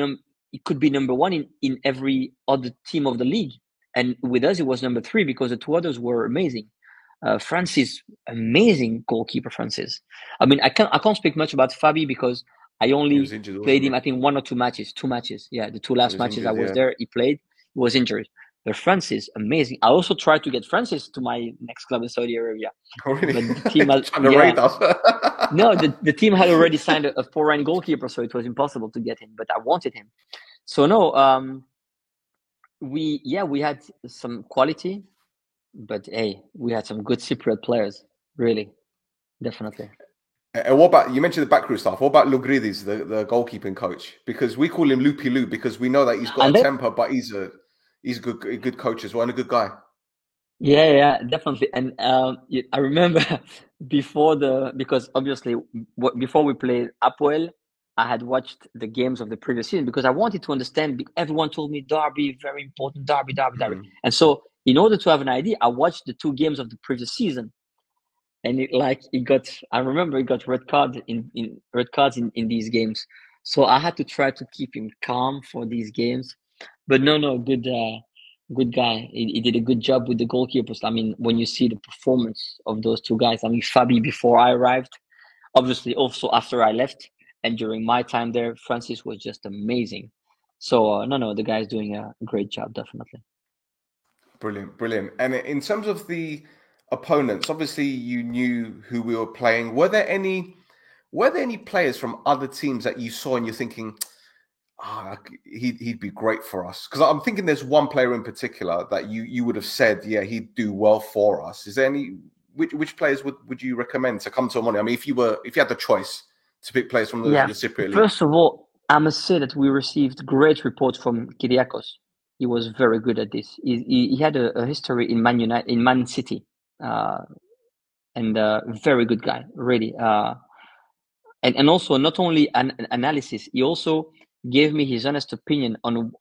he could be number one in every other team of the league, and with us, it was number three because the two others were amazing. Francis, amazing goalkeeper, Francis. I mean, I can't speak much about Fabi because I He was only injured, played wasn't him, he? I think, one or two matches. Two matches. Yeah, the two He last was matches I injured, was yeah. there, he played. He was injured. But Francis, amazing. I also tried to get Francis to my next club in Saudi Arabia. Oh, really? But the team had, Trying to raid us. no, the team had already signed a foreign goalkeeper, so it was impossible to get him. But I wanted him. So no, we had some quality, but hey, we had some good Cypriot players, really, definitely. And what about, you mentioned the backroom stuff, what about Lugridis, the goalkeeping coach? Because we call him Loopy Lou because we know that he's got a temper, but he's a good coach as well and a good guy. Yeah, definitely. And I remember because obviously before we played Apoel, I had watched the games of the previous season because I wanted to understand. Everyone told me Derby, very important, Derby. And so in order to have an idea, I watched the two games of the previous season. And I remember it got red cards in these games. So I had to try to keep him calm for these games. But no, good guy. He did a good job with the goalkeepers. I mean, when you see the performance of those two guys, I mean, Fabi before I arrived, obviously also after I left, and during my time there, Francis was just amazing. So no, the guy's doing a great job, definitely. Brilliant. And in terms of the opponents, obviously you knew who we were playing. Were there any players from other teams that you saw and you're thinking, he'd be great for us? Because I'm thinking there's one player in particular that you would have said, yeah, he'd do well for us. Is there any which players would you recommend to come to Omonia? I mean, if you had the choice to pick players from the Cypriot League. First of all, I must say that we received great reports from Kyriakos. He was very good at this. He had a history in Man City, and very good guy, really. And also not only an analysis, he also gave me his honest opinion on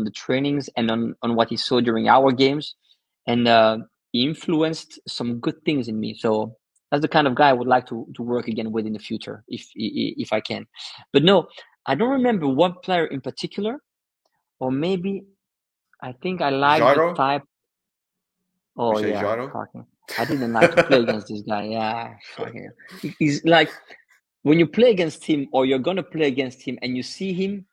the trainings and on what he saw during our games, and he influenced some good things in me. So that's the kind of guy I would like to work again with in the future if I can. But no, I don't remember one player in particular, or maybe I think I like the type. Oh yeah, fucking. I didn't like to play against this guy. Yeah, fucking. He's like, when you play against him or you're gonna play against him and you see him,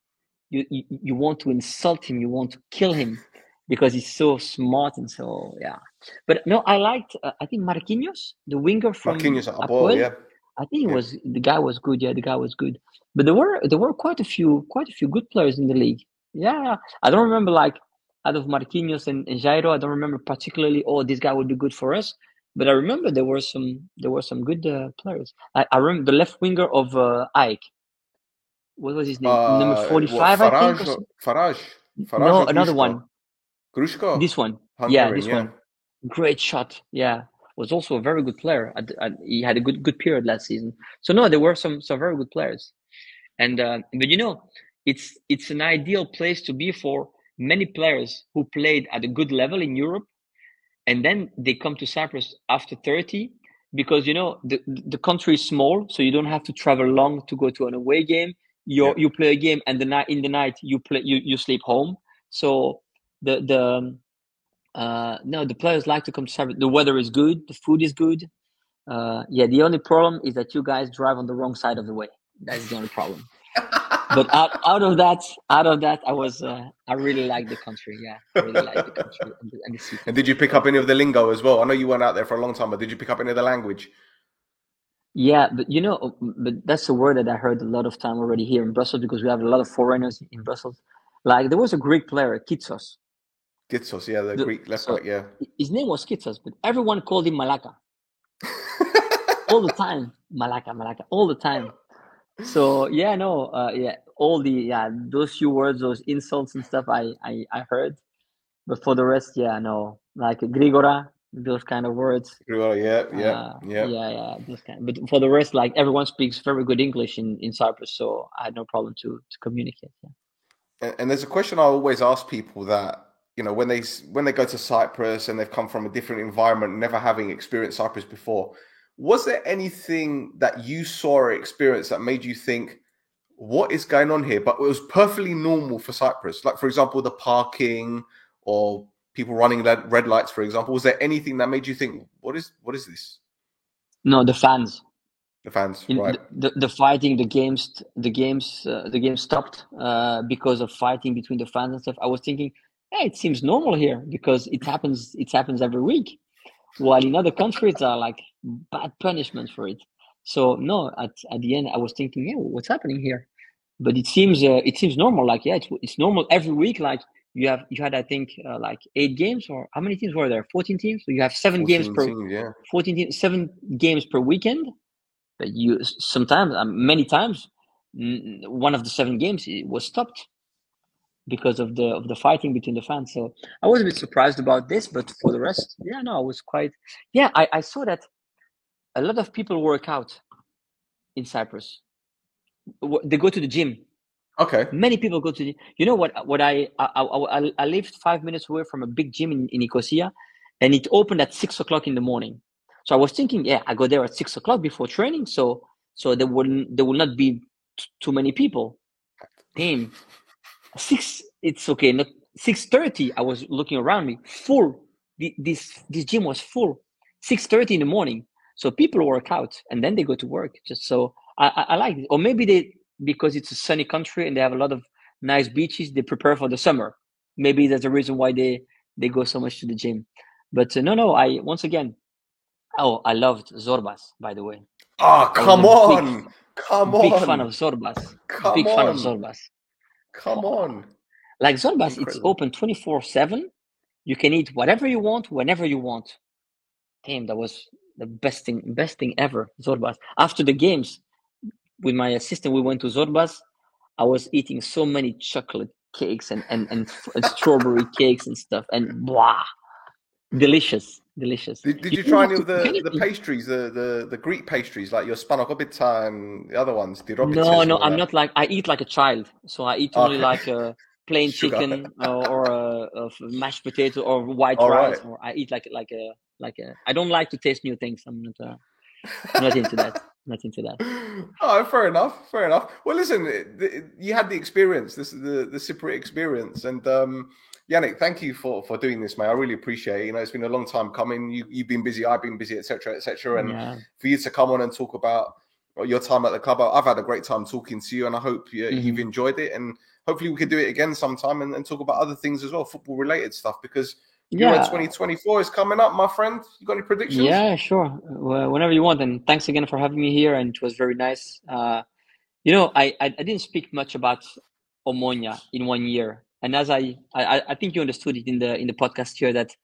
you want to insult him, you want to kill him because he's so smart and so yeah. But no, I liked I think Marquinhos, the winger from Apoel. Yeah. I think the guy was good. Yeah, the guy was good. But there were quite a few good players in the league. Yeah. I don't remember, like, out of Marquinhos and Jairo, I don't remember particularly, this guy would be good for us. But I remember there were some good players. I remember the left winger of AEK. What was his name? Number 45, I think. Faraj. No, another one. Grushko. This one. Hungarian, this one. Great shot. Yeah, was also a very good player. He had a good period last season. So no, there were some very good players, and but it's an ideal place to be for many players who played at a good level in Europe, and then they come to Cyprus after 30 because the country is small, so you don't have to travel long to go to an away game. You play a game, and in the night you sleep home. So the players like to come to Cyprus. The weather is good, the food is good. The only problem is that you guys drive on the wrong side of the way. That's the only problem. But out of that, I really like the country. Yeah, I really like the country and the city. And did you pick up any of the lingo as well? I know you weren't out there for a long time, but did you pick up any of the language? Yeah, but that's a word that I heard a lot of time already here in Brussels because we have a lot of foreigners in Brussels. Like, there was a Greek player, Kitsos. Kitsos, yeah, the Greek left back, yeah. His name was Kitsos, but everyone called him Malaka. All the time, Malaka, all the time. So all those few words, those insults and stuff, I heard, but for the rest, like Grigora, those kind of words. Yeah, those kind. But for the rest, like, everyone speaks very good English in Cyprus, so I had no problem to communicate. Yeah. And there's a question I always ask people that, when they go to Cyprus and they've come from a different environment, never having experienced Cyprus before, Was there anything that you saw or experienced that made you think, what is going on here? But it was perfectly normal for Cyprus. Like, for example, the parking or people running red lights, for example. Was there anything that made you think, what is this? No, the fans. The fans, In right? the fighting, the games stopped because of fighting between the fans and stuff. I was thinking, hey, it seems normal here because it happens every week. While in other countries are like bad punishment for it. So no, at the end I was thinking, yeah, what's happening here? But it seems normal. Like, yeah, it's normal every week. Like you had, I think, like 8 games, or how many teams were there? 14 teams. So you have 7 games 14 per teams, yeah. 14 teams, 7 games per weekend. But you sometimes, many times, one of the 7 games was stopped because of the fighting between the fans. So I was a bit surprised about this, but for the rest, yeah, no, I was quite. Yeah, I saw that a lot of people work out in Cyprus. They go to the gym. Okay. Many people go to the. You know what? I lived 5 minutes away from a big gym in Nicosia, and it opened at 6 o'clock in the morning. So I was thinking, yeah, I go there at 6 o'clock before training, so there will not be too many people. Damn, 6. It's okay. Not 6:30. I was looking around me, full. This gym was full. 6:30 in the morning. So people work out and then they go to work. Just so I like it. Or maybe because it's a sunny country and they have a lot of nice beaches, they prepare for the summer. Maybe that's the reason why they go so much to the gym. But no. I once again. Oh, I loved Zorbas, by the way. Oh, I was a come on. Come big fan on. of Zorbas. Come Big fan of on. Zorbas. Come on. Like Zorbas, it's Incredible. open 24/7. You can eat whatever you want, whenever you want. Damn, that was the best thing ever, Zorbas. After the games, with my assistant, we went to Zorbas. I was eating so many chocolate cakes and strawberry cakes and stuff, and blah, delicious. Did You you don't try have any to of cook the anything. pastries, the Greek pastries, like your spanakopita and the other ones, the No, robites and all I'm that? not like, I eat like a child. So I eat only Okay. like a plain Sugar. chicken or a mashed potato or white All rice, right. or I eat like a. I don't like to taste new things. I'm not into that. Not into that. Oh, fair enough. Fair enough. Well, listen, you had the experience. This is the Cypriot experience, and Yannick, thank you for doing this, mate. I really appreciate it. You know, it's been a long time coming. You've been busy, I've been busy, etc., etc. And Yeah. for you to come on and talk about your time at the club, I've had a great time talking to you, and I hope you've enjoyed it. And hopefully, we could do it again sometime and talk about other things as well, football related stuff, because Euro Yeah. 2024 is coming up, my friend. You got any predictions? Yeah, sure. Well, whenever you want. And thanks again for having me here. And it was very nice. I didn't speak much about Omonia in 1 year. And as I think you understood it in the podcast here, that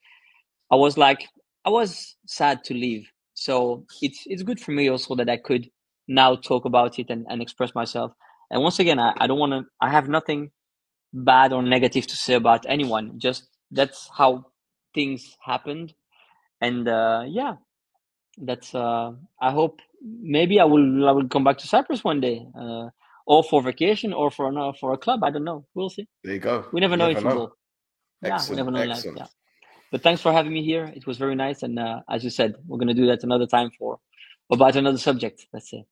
I was sad to leave. So it's good for me also that I could now talk about it and express myself. And once again, I don't want to. I have nothing bad or negative to say about anyone. Just that's how things happened. And yeah, that's. I hope maybe I will come back to Cyprus one day, or for vacation, or for a club. I don't know. We'll see. There you go. We never You know in never know. football. Yeah, we never Excellent, know in life. excellent. Yeah. But thanks for having me here. It was very nice. And as you said, we're going to do that another time about another subject. That's it.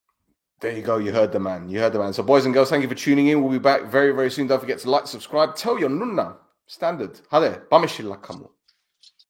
There you go. You heard the man. You heard the man. So, boys and girls, thank you for tuning in. We'll be back very, very soon. Don't forget to like, subscribe. Tell your nunna. Standard. Hade. Bamishilla kamu.